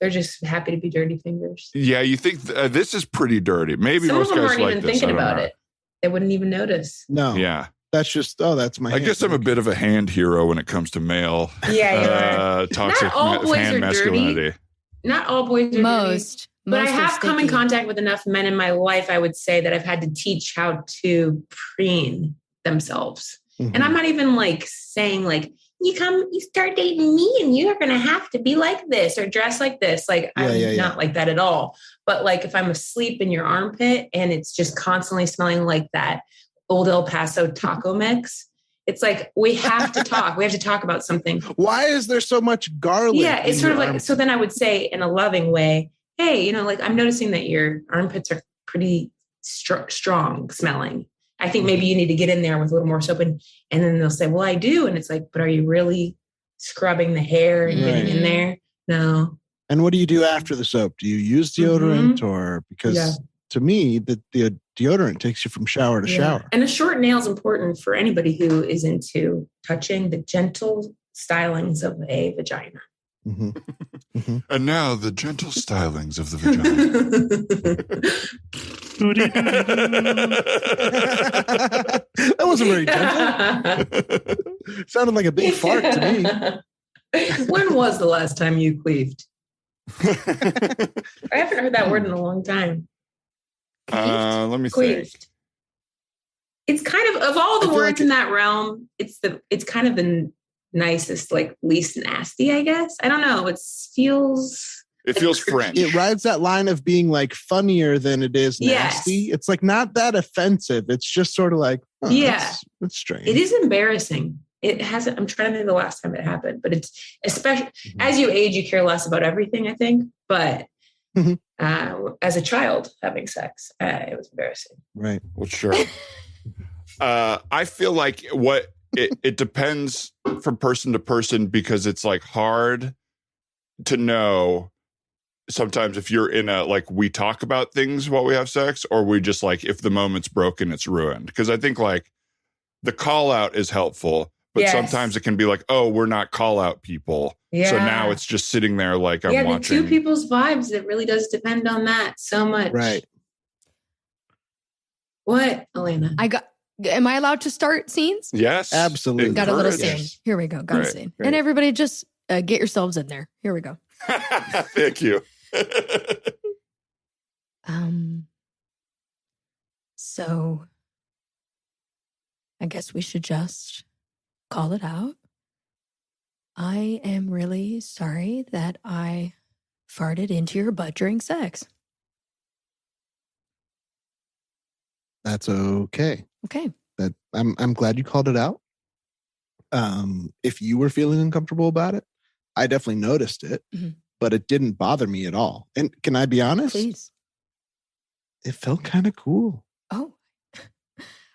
They're just happy to be dirty fingers. Yeah, you think this is pretty dirty. Maybe some most of them guys aren't like even this. thinking about it. They wouldn't even notice. No. Yeah. That's just, that's my I guess I'm a bit of a hand hero when it comes to male toxic Not all boys hand are masculinity. dirty. Not all boys are Most. dirty. But I Most are have come in sticky. contact with enough men in my life, I would say, that I've had to teach how to preen themselves. Mm-hmm. And I'm not even like saying like, you start dating me and you're going to have to be like this or dress like this. Like, I'm not like that at all. But like, if I'm asleep in your armpit and it's just constantly smelling like that old El Paso taco mix, it's like, we have to talk. We have to talk about something. Why is there so much garlic? Yeah. It's sort of like, so then I would say in a loving way, hey, like I'm noticing that your armpits are pretty strong smelling. I think maybe you need to get in there with a little more soap. And then they'll say, well, I do. And it's like, but are you really scrubbing the hair and getting in there? No. And what do you do after the soap? Do you use deodorant or because to me, the deodorant takes you from shower to shower. And a short nail is important for anybody who is into touching the gentle stylings of a vagina. Mm-hmm. Mm-hmm. And now the gentle stylings of the vagina. That wasn't very gentle. Sounded like a big fart to me. When was the last time you queefed? I haven't heard that word in a long time. Let me think. It's kind of all the words in that realm, it's kind of the nicest, like least nasty, I guess. I don't know. It feels French. It rides that line of being like funnier than it is nasty. Yes. It's like not that offensive. It's just sort of like, that's strange. It is embarrassing. It hasn't, I'm trying to think the last time it happened, but it's especially as you age, you care less about everything, I think. But as a child having sex, it was embarrassing. Right. Well, sure. I feel like it depends from person to person because it's like hard to know sometimes if you're in a, like, we talk about things while we have sex, or we just like, if the moment's broken, it's ruined. Because I think like the call out is helpful, but sometimes it can be like, oh, we're not call out people. Yeah. So now it's just sitting there like I'm watching. The two people's vibes, it really does depend on that so much. Right. What, Alana? Am I allowed to start scenes? Yes. Absolutely. Got a little Encourage. scene. Here we go. Got a scene. Great. And everybody just get yourselves in there. Here we go. Thank you. So I guess we should just call it out. I am really sorry that I farted into your butt during sex. That's okay. Okay. That I'm glad you called it out. If you were feeling uncomfortable about it, I definitely noticed it, but it didn't bother me at all. And can I be honest? Please. It felt kind of cool. Oh,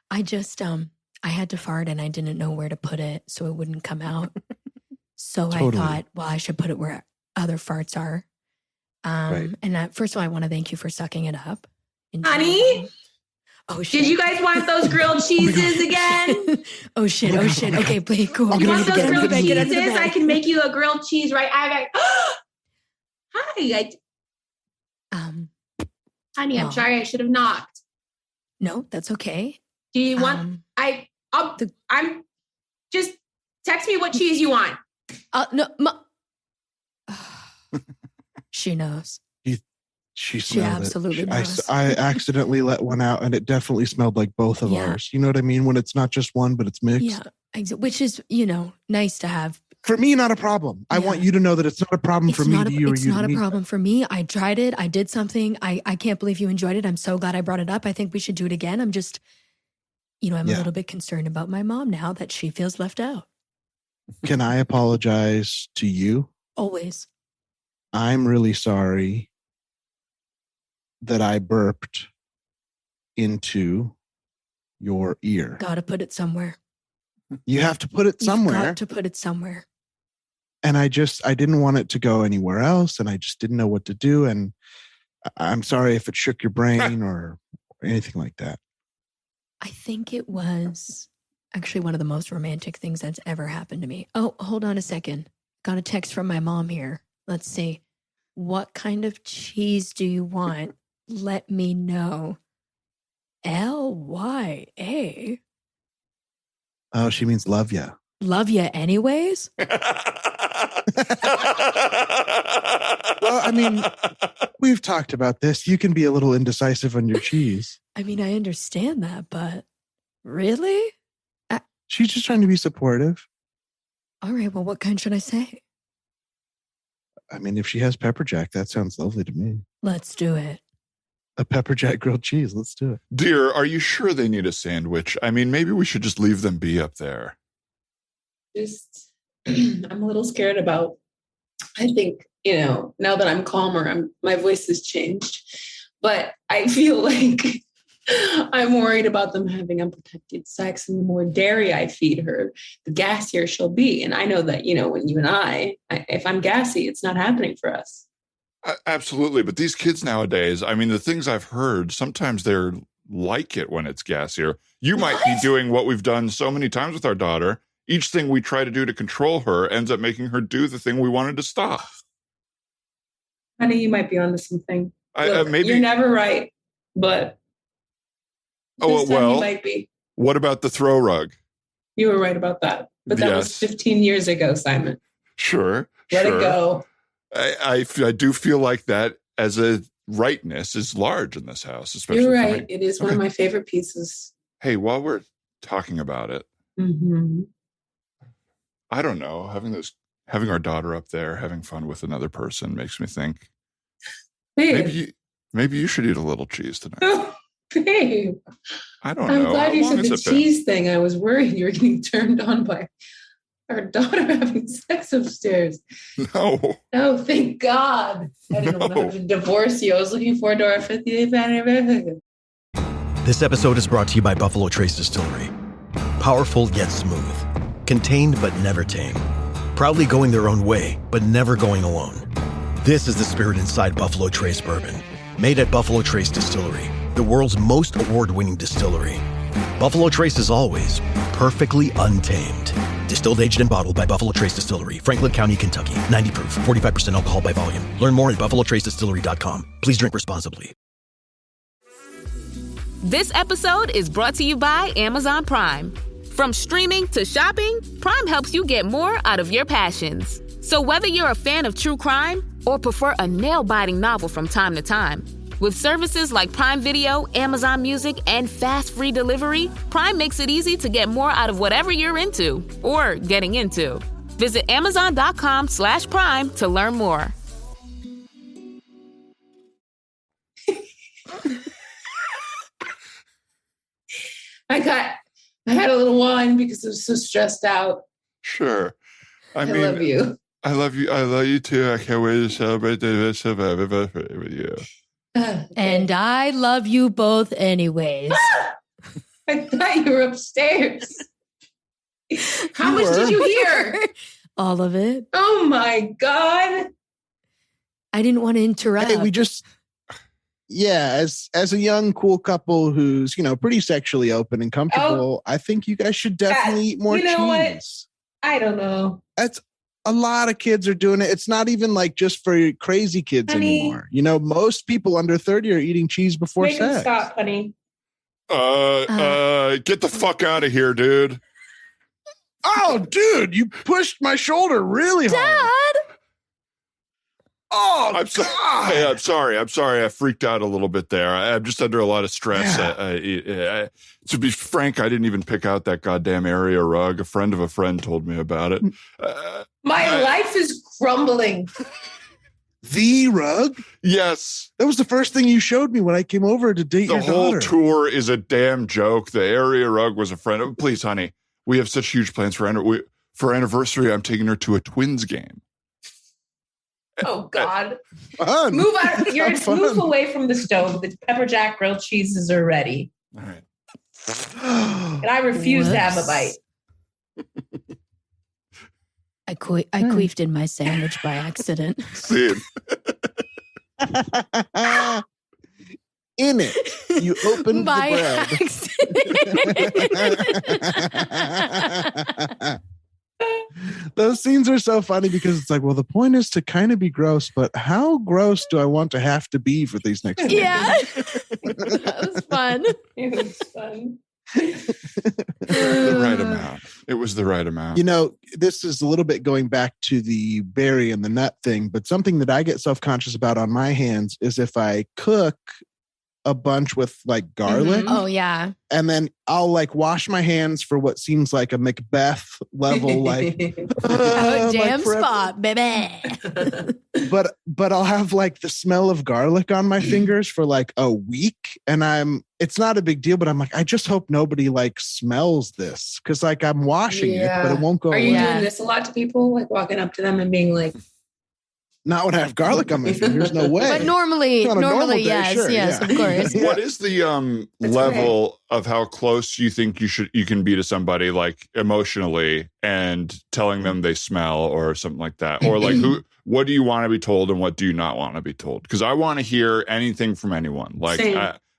I just, I had to fart and I didn't know where to put it so it wouldn't come out. So Totally. I thought, well, I should put it where other farts are. Right. And first of all, I want to thank you for sucking it up. Honey? Oh, shit. Did you guys want those grilled cheeses again? Oh, shit. Oh, shit. Okay, play cool. You want those grilled Get under the cheeses? bed. I can make you a grilled cheese right. Hi. Honey, I'm sorry. I should have knocked. No, that's okay. Do you want? I'm just text me what cheese you want. No, she knows. She absolutely knows. I accidentally let one out, and it definitely smelled like both of ours. You know what I mean? When it's not just one, but it's mixed. Yeah, which is, nice to have. For me, not a problem. I want you to know that it's not a problem for me to you or you to me. It's not a problem for me. I tried it. I did something. I can't believe you enjoyed it. I'm so glad I brought it up. I think we should do it again. I'm just, I'm a little bit concerned about my mom now that she feels left out. Can I apologize to you? Always. I'm really sorry that I burped into your ear. Gotta put it somewhere. You have to put it somewhere. You've got to put it somewhere. And I didn't want it to go anywhere else. And I just didn't know what to do. And I'm sorry if it shook your brain or anything like that. I think it was actually one of the most romantic things that's ever happened to me. Oh, hold on a second. Got a text from my mom here. Let's see. What kind of cheese do you want? Let me know. LYA. Oh, she means love ya. Love ya anyways? Well, I mean, we've talked about this. You can be a little indecisive on your cheese. I mean, I understand that, but really? She's just trying to be supportive. All right, well, what kind should I say? I mean, if she has pepper jack, that sounds lovely to me. Let's do it. A pepper jack grilled cheese. Let's do it. Dear, are you sure they need a sandwich? I mean, maybe we should just leave them be up there. I'm a little scared about, I think, now that I'm calmer, my voice has changed, but I feel like I'm worried about them having unprotected sex, and the more dairy I feed her, the gassier she'll be. And I know that, when you and I, if I'm gassy, it's not happening for us. Absolutely. But these kids nowadays, I mean, the things I've heard, sometimes they're like it when it's gassier. You might be doing what we've done so many times with our daughter. Each thing we try to do to control her ends up making her do the thing we wanted to stop. Honey, you might be onto something. Look, maybe you're never right, but this time you might be. What about the throw rug? You were right about that. But that was 15 years ago, Simon. Sure. Let it go. I do feel like that as a rightness is large in this house, especially. You're right. It is one of my favorite pieces. Hey, while we're talking about it, I don't know, having our daughter up there, having fun with another person makes me think maybe you should eat a little cheese tonight. Oh, babe. I don't know. I'm glad you said the cheese thing. I was worried you were getting turned on by our daughter having sex upstairs. No. Oh, thank God. I didn't want to have to divorce you. I was looking forward to our 50th anniversary. This episode is brought to you by Buffalo Trace Distillery. Powerful yet smooth. Contained but never tame. Proudly going their own way, but never going alone. This is the spirit inside Buffalo Trace Bourbon. Made at Buffalo Trace Distillery, the world's most award-winning distillery. Buffalo Trace is always perfectly untamed. Distilled, aged, and bottled by Buffalo Trace Distillery, Franklin County, Kentucky. 90 proof, 45% alcohol by volume. Learn more at buffalotracedistillery.com. Please drink responsibly. This episode is brought to you by Amazon Prime. From streaming to shopping, Prime helps you get more out of your passions. So whether you're a fan of true crime or prefer a nail-biting novel from time to time, with services like Prime Video, Amazon Music, and fast free delivery, Prime makes it easy to get more out of whatever you're into or getting into. Visit Amazon.com/Prime to learn more. I had a little wine because I was so stressed out. Sure. I love you. I love you. I love you too. I can't wait to celebrate the survivor with you. And I love you both anyways. I thought you were upstairs. How much did you hear? All of it. Oh my God. I didn't want to interrupt. Hey, as a young, cool couple who's, pretty sexually open and comfortable, I think you guys should definitely eat more cheese. What? I don't know. That's a lot of kids are doing it. It's not even like just for crazy kids anymore. Most people under 30 are eating cheese before Make sex. them stop, honey. Get the fuck out of here, dude. Oh, dude, you pushed my shoulder really hard. Dad! Oh, I'm sorry. I'm sorry. I'm sorry. I freaked out a little bit there. I'm just under a lot of stress. Yeah. To be frank, I didn't even pick out that goddamn area rug. A friend of a friend told me about it. My life is crumbling. The rug? Yes. That was the first thing you showed me when I came over to date your daughter. The whole tour is a damn joke. The area rug was a friend of, please, honey, we have such huge plans for anniversary. I'm taking her to a Twins game. Oh God. Fun. Move out. Move Fun. away from the stove. The pepper jack grilled cheeses are ready. All right. And I refuse to have a bite. I queefed in my sandwich by accident. See, In it, you opened By the bread. Those scenes are so funny because it's like, well, the point is to kind of be gross, but how gross do I want to have to be for these next? Yeah, that was fun. It was fun. the right amount. It was the right amount. You know, this is a little bit going back to the berry and the nut thing, but something that I get self-conscious about on my hands is if I cook a bunch with like garlic. Oh yeah. And then I'll like wash my hands for what seems like a Macbeth level, like Damn like forever. spot, baby. But I'll have like the smell of garlic on my fingers for like a week, and it's not a big deal, but I'm like, I just hope nobody like smells this because like I'm washing it, but it won't go Are away. you doing this a lot to people, like walking up to them and being like, Not when I have garlic on my fingers, no way. But normally, On a normal day, yes, sure, yes, yeah. of course. Yeah. What is the level of how close you think you can be to somebody, like emotionally, and telling them they smell or something like that, or like what do you want to be told and what do you not want to be told? Because I want to hear anything from anyone. Like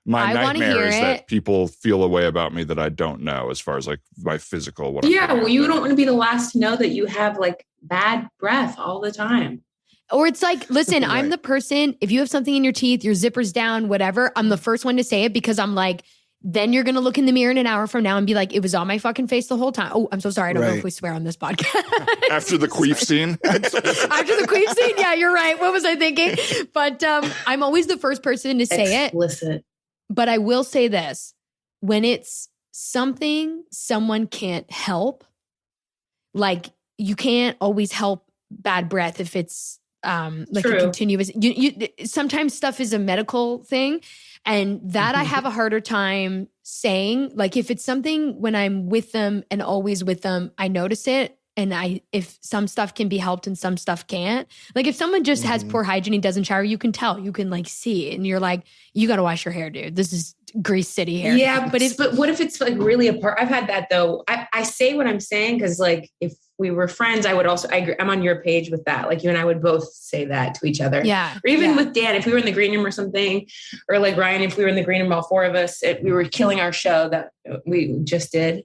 my nightmare is that people feel a way about me that I don't know, as far as like my physical. well, you don't want to be the last to know that you have like bad breath all the time. Or it's like, listen, Right. I'm the person, if you have something in your teeth, your zipper's down, whatever, I'm the first one to say it because I'm like, then you're going to look in the mirror in an hour from now and be like, it was on my fucking face the whole time. Oh, I'm so sorry. I don't know if we swear on this podcast. After the queef scene? After the queef scene? Yeah, you're right. What was I thinking? But I'm always the first person to say Explicit. But I will say this. When it's something someone can't help, like you can't always help bad breath if it's like True. a continuous, sometimes stuff is a medical thing. And that I have a harder time saying, like, if it's something when I'm with them and always with them, I notice it. And if some stuff can be helped and some stuff can't, like if someone just has poor hygiene and doesn't shower, you can tell, you can like see it. And you're like, you got to wash your hair, dude. This is Grease City hair. Yeah. But what if it's like really apart? I've had that though. I say what I'm saying. Cause like, if we were friends, I would also, I'm on your page with that. Like you and I would both say that to each other. Yeah. Or even with Dan, if we were in the green room or something, or like Ryan, if we were in the green room, all four of us, we were killing our show that we just did.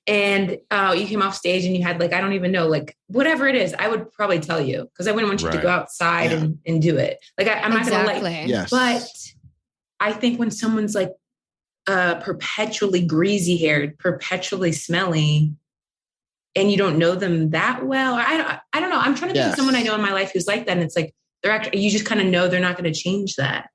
And you came off stage and you had like, I don't even know, like whatever it is, I would probably tell you because I wouldn't want you to go outside and do it. Like I'm not going to like, yes. But I think when someone's like perpetually greasy haired, perpetually smelly, and you don't know them that well, I don't know. I'm trying to think of someone I know in my life who's like that. And it's like, you just kind of know they're not going to change that.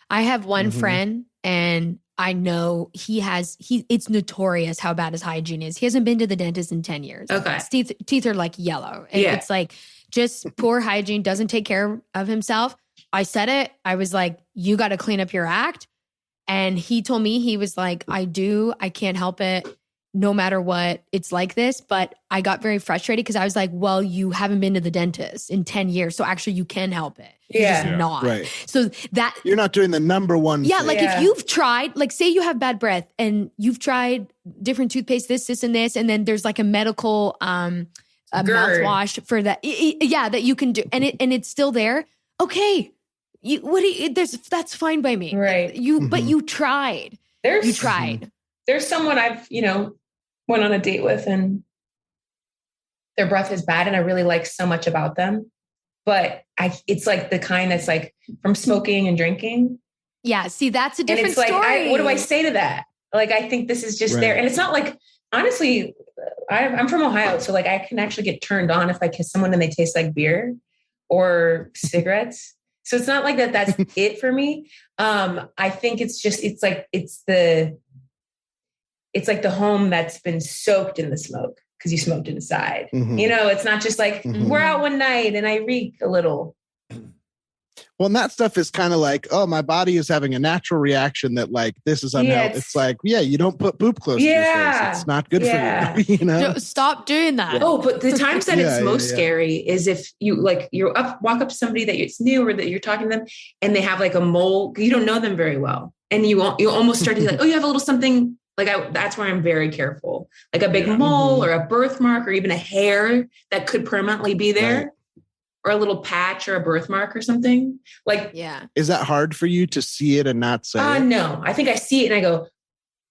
I have one friend and I know it's notorious how bad his hygiene is. He hasn't been to the dentist in 10 years. Okay. His teeth are like yellow. And it's like just poor hygiene, doesn't take care of himself. I said it. I was like, you got to clean up your act. And he told me, he was like, I can't help it. No matter what, it's like this. But I got very frustrated because I was like, well, you haven't been to the dentist in 10 years. So actually you can help it. You're just not. Right. So that you're not doing the number one thing. like if you've tried, like say you have bad breath and you've tried different toothpaste, this, and this, and then there's like a medical mouthwash for that. That you can do. And it's still there. Okay. That's fine by me. Right. But you tried. You tried. There's someone I've, went on a date with and their breath is bad. And I really like so much about them, but it's like the kind that's like from smoking and drinking. Yeah. See, that's a different story. Like, what do I say to that? Like, I think this is just there. And it's not like, honestly, I'm from Ohio. So like I can actually get turned on if I kiss someone and they taste like beer. or cigarettes. So it's not like that's it for me. I think it's like the home that's been soaked in the smoke because you smoked inside. Mhm. It's not just like we're out one night and I reek a little. Well, and that stuff is kind of like, oh, my body is having a natural reaction that like, this is unhealthy. It's like, you don't put poop close to your face. It's not good for you. Stop doing that. Oh, but the times that it's most scary is if you walk up to somebody that it's new or that you're talking to them and they have like a mole, you don't know them very well. And you almost start to be like, oh, you have a little something. Like that's where I'm very careful, like a big mole or a birthmark or even a hair that could permanently be there. Right. Or a little patch or a birthmark or something. Like, is that hard for you to see it and not say it? No, I think I see it and I go,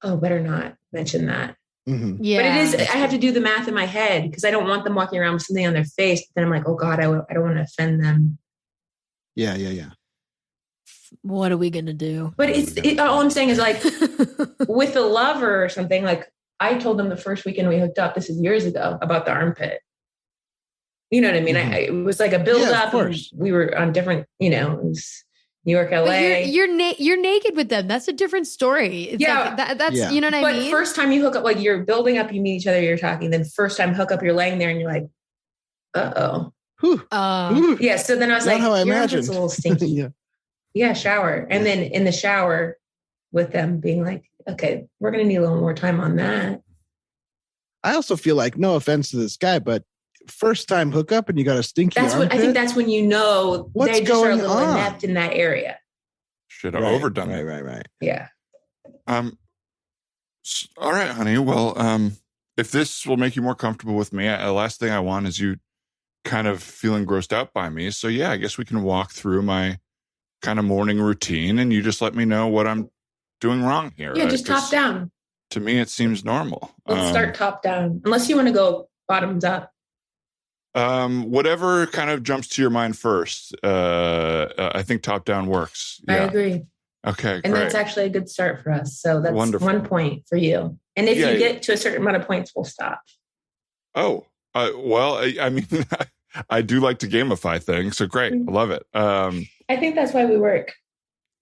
oh, better not mention that. Mm-hmm. Yeah. But it is, I have to do the math in my head because I don't want them walking around with something on their face. But then I'm like, oh God, I don't want to offend them. Yeah. What are we going to do? But all I'm saying is like with a lover or something, like I told them the first weekend we hooked up, this is years ago, about the armpit. You know what I mean? It was like a build up. And we were on different, it was New York, LA. But you're naked with them. That's a different story. It's like that's you know what I mean? But first time you hook up, like you're building up, you meet each other, you're talking. Then first time hook up, you're laying there and you're like, uh-oh. Yeah. So then I was like, your armpit's a little stinky. Yeah, shower. And then in the shower with them being like, okay, we're going to need a little more time on that. I also feel like, no offense to this guy, but first time hookup and you got a stinky armpit? I think that's when they just are a little inept in that area. Should have overdone it. Right. Yeah. All right, honey. Well, if this will make you more comfortable with me, the last thing I want is you kind of feeling grossed out by me. So yeah, I guess we can walk through my kind of morning routine and you just let me know what I'm doing wrong here. Yeah, just top down. To me, it seems normal. Let's start top down. Unless you want to go bottoms up. Whatever kind of jumps to your mind first. I think top down works. Yeah. I agree. Okay. And great. That's actually a good start for us. So that's wonderful. 1 point for you. And if you get to a certain amount of points, we'll stop. Oh, well, I mean, I do like to gamify things. So great. I love it. I think that's why we work.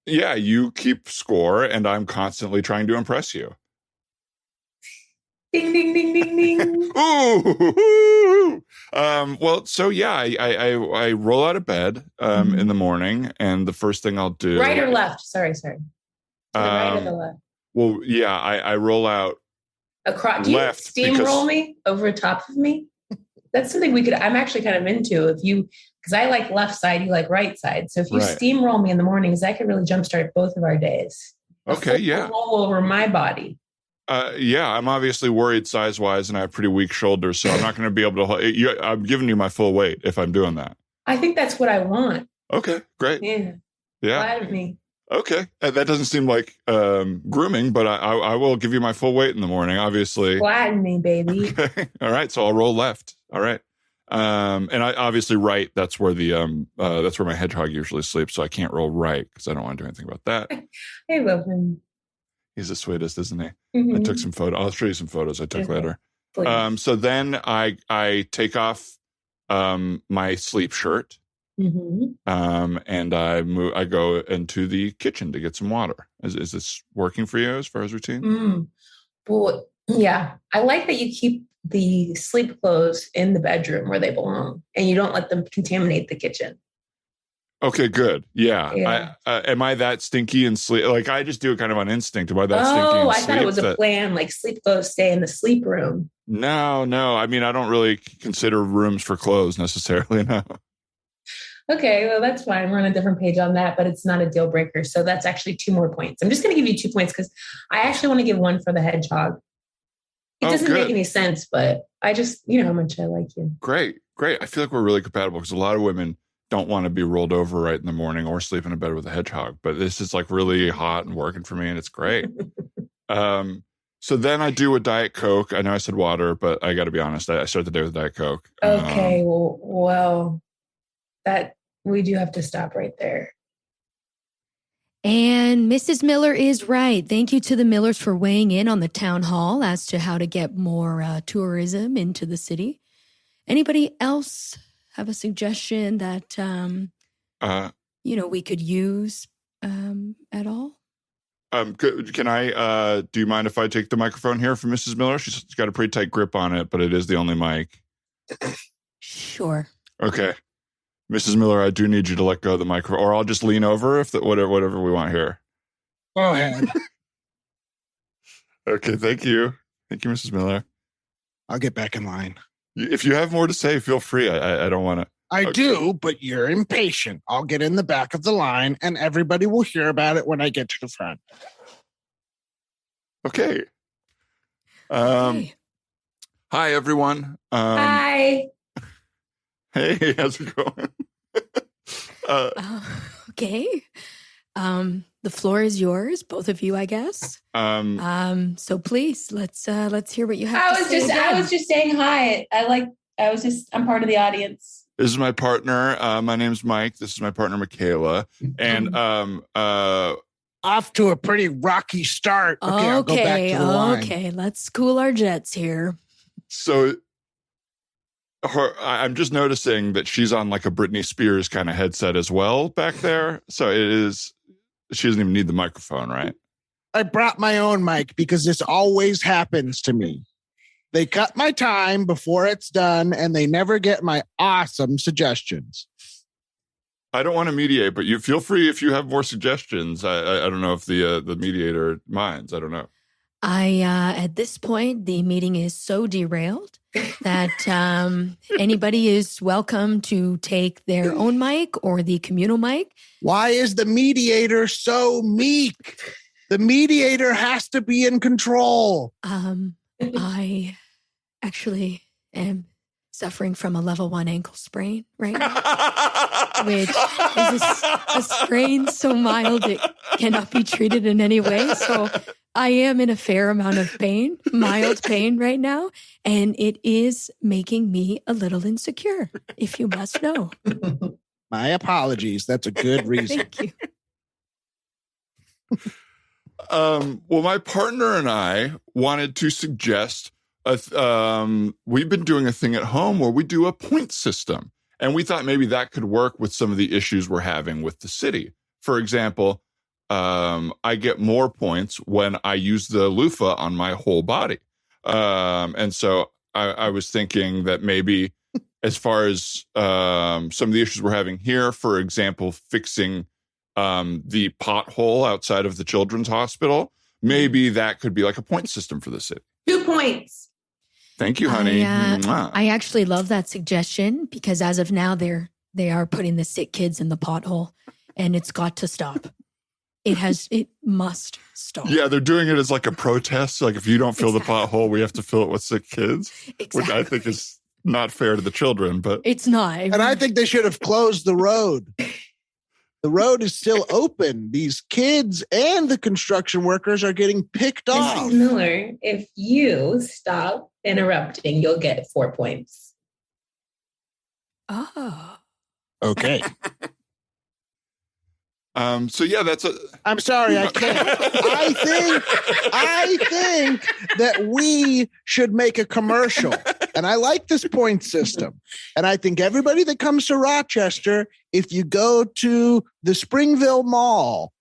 Yeah. You keep score and I'm constantly trying to impress you. Ding, ding, ding, ding, ding. Ooh. Well, so yeah, I roll out of bed in the morning, and the first thing I'll do. Right or left? Sorry. To the right or the left? Well, yeah, I roll out across. Do you steamroll me over top of me? That's something I'm actually kind of into. Because I like left side, you like right side. So if you steamroll me in the mornings, that could really jumpstart both of our days. Okay, yeah. Roll over my body. Yeah, I'm obviously worried size-wise, and I have pretty weak shoulders, so I'm not going to be able to. I'm giving you my full weight if I'm doing that. I think that's what I want. Okay, great. Yeah. Glad of me. Okay, that doesn't seem like grooming, but I will give you my full weight in the morning. Obviously, flatten me, baby. Okay, all right. So I'll roll left. All right, and I obviously right. That's where that's where my hedgehog usually sleeps, so I can't roll right because I don't want to do anything about that. I love him. He's the sweetest, isn't he? Mm-hmm. I took some photos. I'll show you some photos I took later. So then I take off my sleep shirt, and I go into the kitchen to get some water. Is this working for you as far as routine? Well, yeah. I like that you keep the sleep clothes in the bedroom where they belong, and you don't let them contaminate the kitchen. Okay, good. Yeah. Am I that stinky and sleep? Like I just do it kind of on instinct. Am I that stinky? Oh, I thought it was a plan. Like sleep clothes stay in the sleep room. No. I mean, I don't really consider rooms for clothes necessarily. No. Okay, well that's fine. We're on a different page on that, but it's not a deal breaker. So that's actually 2 more points. I'm just going to give you 2 points because I actually want to give 1 for the hedgehog. It doesn't make any sense, but I just, how much I like you. Great. I feel like we're really compatible because a lot of women don't want to be rolled over right in the morning or sleep in a bed with a hedgehog, but this is like really hot and working for me and it's great. So then I do a Diet Coke. I know I said water, but I got to be honest. I start the day with Diet Coke. Okay. Well, that we do have to stop right there. And Mrs. Miller is right. Thank you to the Millers for weighing in on the town hall as to how to get more tourism into the city. Anybody else have a suggestion that we could use at all? Can I? Do you mind if I take the microphone here from Mrs. Miller? She's got a pretty tight grip on it, but it is the only mic. Sure. Okay, Mrs. Miller, I do need you to let go of the microphone, or I'll just lean over if whatever we want here. Go ahead. Okay, thank you, Mrs. Miller. I'll get back in line. If you have more to say, feel free. I don't want to. I do, but you're impatient. I'll get in the back of the line, and everybody will hear about it when I get to the front. Okay. Hi, everyone. Hi. Hey, how's it going? Okay. The floor is yours, both of you, I guess. So please, let's hear what you have to say. I was just saying hi. I'm part of the audience. This is my partner. My name's Mike. This is my partner, Michaela. And off to a pretty rocky start. Okay, I'll go back to the line. Okay, let's cool our jets here. So I'm just noticing that she's on like a Britney Spears kind of headset as well back there. So she doesn't even need the microphone, right? I brought my own mic because this always happens to me. They cut my time before it's done, and they never get my awesome suggestions. I don't want to mediate, but you feel free if you have more suggestions. I don't know if the mediator minds. I don't know. At this point, the meeting is so derailed that anybody is welcome to take their own mic or the communal mic. Why is the mediator so meek? The mediator has to be in control. I actually am suffering from a level 1 ankle sprain right now, which is a sprain so mild it cannot be treated in any way. So I am in a fair amount of pain, mild pain right now, and it is making me a little insecure, if you must know. My apologies. That's a good reason. Thank you. Well, my partner and I wanted to suggest we've been doing a thing at home where we do a point system, and we thought maybe that could work with some of the issues we're having with the city. For example, I get more points when I use the loofah on my whole body. And so I was thinking that maybe as far as some of the issues we're having here, for example, fixing the pothole outside of the children's hospital, maybe that could be like a point system for the city. 2 points. Thank you, honey. I actually love that suggestion because as of now, they are putting the sick kids in the pothole, and it's got to stop. It must stop. Yeah, they're doing it as like a protest. Like if you don't fill the pothole, we have to fill it with sick kids, which I think is not fair to the children, but it's not. And I think they should have closed the road. The road is still open. These kids and the construction workers are getting picked off. Mrs. Miller, if you stop interrupting, you'll get 4 points. Oh. Okay. So yeah, I'm sorry, I can't. I think that we should make a commercial. And I like this point system. And I think everybody that comes to Rochester, if you go to the Springville Mall,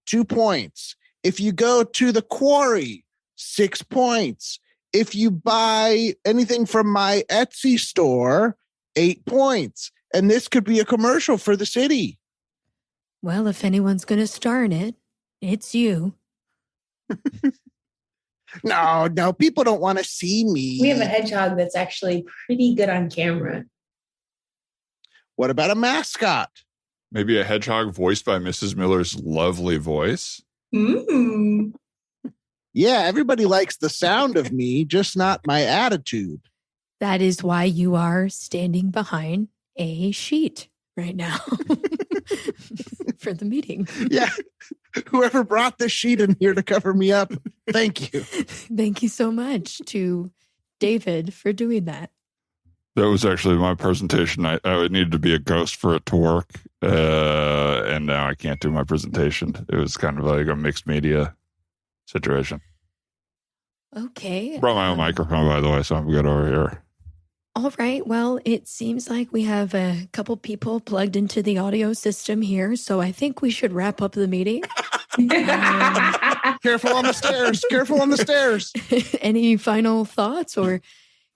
2 points. If you go to the Quarry, 6 points. If you buy anything from my Etsy store, 8 points. And this could be a commercial for the city. Well, if anyone's going to star in it, it's you. No, people don't want to see me. We have a hedgehog that's actually pretty good on camera. What about a mascot? Maybe a hedgehog voiced by Mrs. Miller's lovely voice. Mm. Yeah, everybody likes the sound of me, just not my attitude. That is why you are standing behind a sheet right now for the meeting. Yeah. Whoever brought this sheet in here to cover me up, thank you. Thank you so much to David for doing that. That was actually my presentation. I would need to be a ghost for it to work. And now I can't do my presentation. It was kind of like a mixed media situation. Okay. Brought my own microphone, by the way, so I'm good over here. All right. Well, it seems like we have a couple people plugged into the audio system here, so I think we should wrap up the meeting. Careful on the stairs. Careful on the stairs. Any final thoughts, or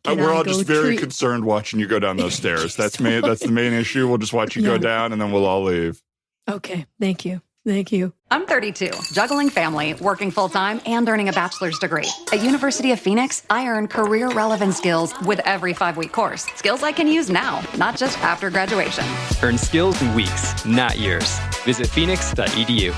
we're all just very concerned watching you go down those stairs. That's the main issue. We'll just watch you go down, and then we'll all leave. Okay. Thank you. Thank you. I'm 32, juggling family, working full-time, and earning a bachelor's degree. At University of Phoenix, I earn career-relevant skills with every 5-week course. Skills I can use now, not just after graduation. Earn skills in weeks, not years. Visit phoenix.edu.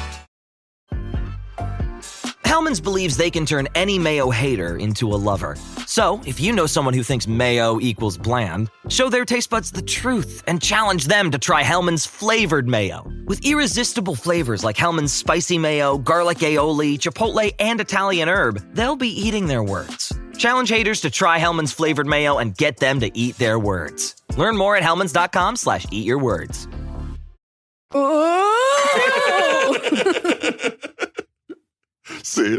Hellmann's believes they can turn any mayo hater into a lover. So, if you know someone who thinks mayo equals bland, show their taste buds the truth and challenge them to try Hellmann's flavored mayo. With irresistible flavors like Hellmann's spicy mayo, garlic aioli, chipotle, and Italian herb, they'll be eating their words. Challenge haters to try Hellmann's flavored mayo and get them to eat their words. Learn more at hellmanns.com/eatyourwords. See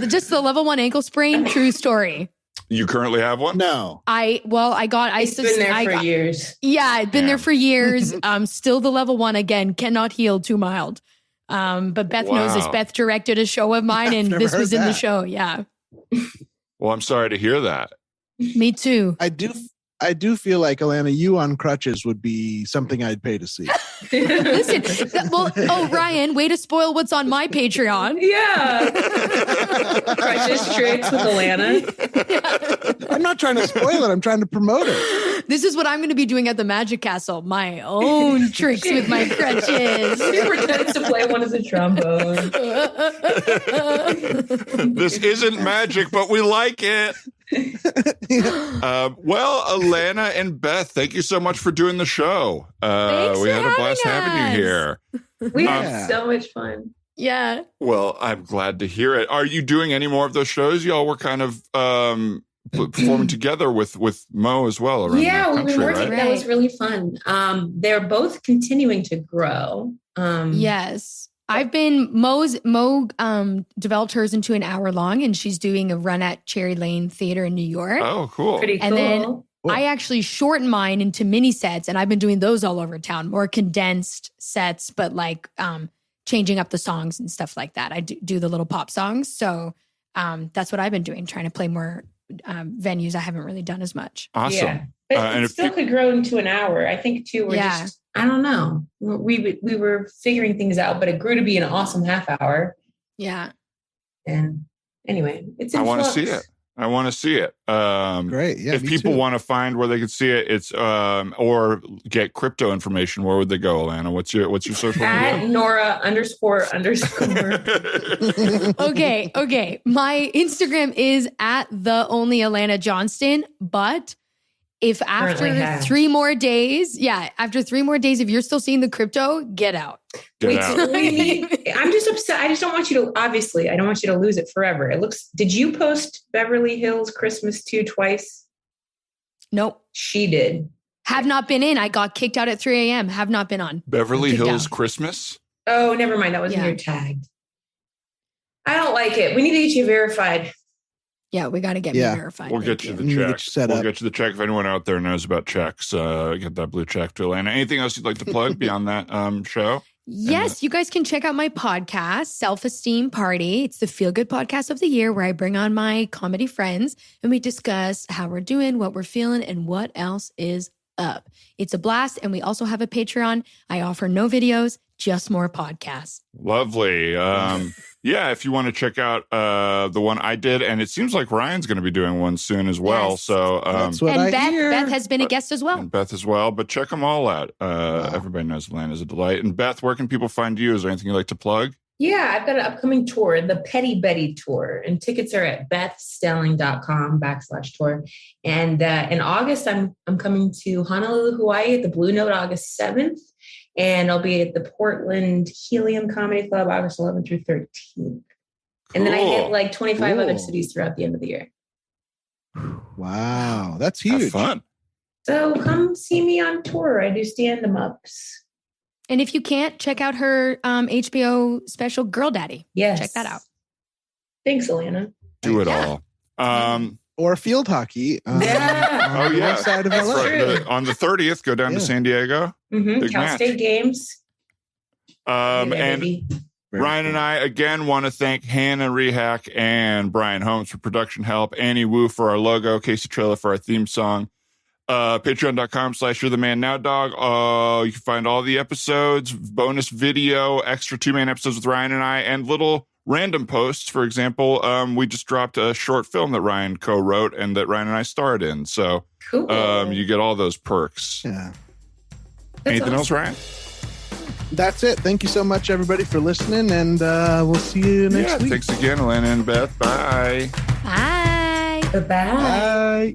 just the level 1 ankle sprain, true story. You currently have one? No. It's been there for years. Yeah, it's been there for years. Still the level 1 again, cannot heal, too mild. But Beth knows this. Beth directed a show of mine, and this was in the show. Yeah. Well, I'm sorry to hear that. Me too. I do feel like, Alana, you on crutches would be something I'd pay to see. Listen, Ryan, way to spoil what's on my Patreon. Yeah. Crutches tricks with Alana. I'm not trying to spoil it. I'm trying to promote it. This is what I'm going to be doing at the Magic Castle. My own tricks with my crutches. He pretends to play one as a trombone. This isn't magic, but we like it. Well, Alana and Beth, thank you so much for doing the show. We had a blast having you here. We had so much fun. Yeah. Well, I'm glad to hear it. Are you doing any more of those shows? Y'all were kind of performing together with Mo as well around the country, we've been working. Right? That was really fun. They're both continuing to grow. Yes. I've been Mo developed hers into an hour long, and she's doing a run at Cherry Lane Theater in New York. Oh, cool. Pretty cool. And then I actually shortened mine into mini sets, and I've been doing those all over town, more condensed sets, but like changing up the songs and stuff like that. I do the little pop songs. So that's what I've been doing, trying to play more venues I haven't really done as much. Awesome. Yeah. But and it still could grow into an hour. I think too, we're just, I don't know. We were figuring things out, but it grew to be an awesome half hour. Yeah. And anyway, it's in I want to flux. see it. I want to see it. Great. Yeah. If people want to find where they can see it, it's or get crypto information, where would they go, Alana? What's your social media? At Nora __. Okay. My Instagram is at the only Alana Johnston, but if after 3 more days, if you're still seeing the crypto, get out. I'm just upset. I don't want you to lose it forever. Did you post Beverly Hills Christmas 2 twice? Nope. She did. Have not been in. I got kicked out at 3 a.m. Have not been on. Beverly Hills Christmas? Oh, never mind. That was when you're tagged. I don't like it. We need to get you verified. Yeah, we got to get me verified. We'll get you the check. We'll get you the check. If anyone out there knows about checks, get that blue check to Alana. Anything else you'd like to plug beyond that show? Yes, you guys can check out my podcast, Self-Esteem Party. It's the feel-good podcast of the year where I bring on my comedy friends and we discuss how we're doing, what we're feeling, and what else is up. It's a blast. And we also have a Patreon. I offer no videos, just more podcasts. Lovely. Yeah, if you want to check out the one I did, and it seems like Ryan's going to be doing one soon as well. Yes. So that's what I hear. Beth has been a guest as well. And Beth as well, but check them all out. Everybody knows Atlanta's a delight. And Beth, where can people find you? Is there anything you'd like to plug? Yeah, I've got an upcoming tour, the Petty Betty Tour, and tickets are at bethstelling.com/tour. And in August, I'm coming to Honolulu, Hawaii at the Blue Note August 7th. And I'll be at the Portland Helium Comedy Club August 11th through 13th. Cool. And then I hit like 25 other cities throughout the end of the year. Wow, that's huge. Have fun. So come see me on tour. I do stand-em-ups. And if you can't, check out her HBO special, Girl Daddy. Yes. Check that out. Thanks, Alana. Do it all. or field hockey. On the west side of That's LA. true. On the 30th, go down to San Diego. Big Cal match. State games. And Ryan and I, again, want to thank Hannah Rehack and Brian Holmes for production help, Annie Wu for our logo, Casey Trella for our theme song, patreon.com/You're the Man Now Dog. You can find all the episodes, bonus video, extra 2-man episodes with Ryan and I, and little random posts. For example, we just dropped a short film that Ryan co-wrote and that Ryan and I starred in. So you get all those perks. Yeah. Anything else, Ryan? That's it. Thank you so much, everybody, for listening, and we'll see you next week. Thanks again, Alana and Beth. Bye. Bye. Bye. Bye.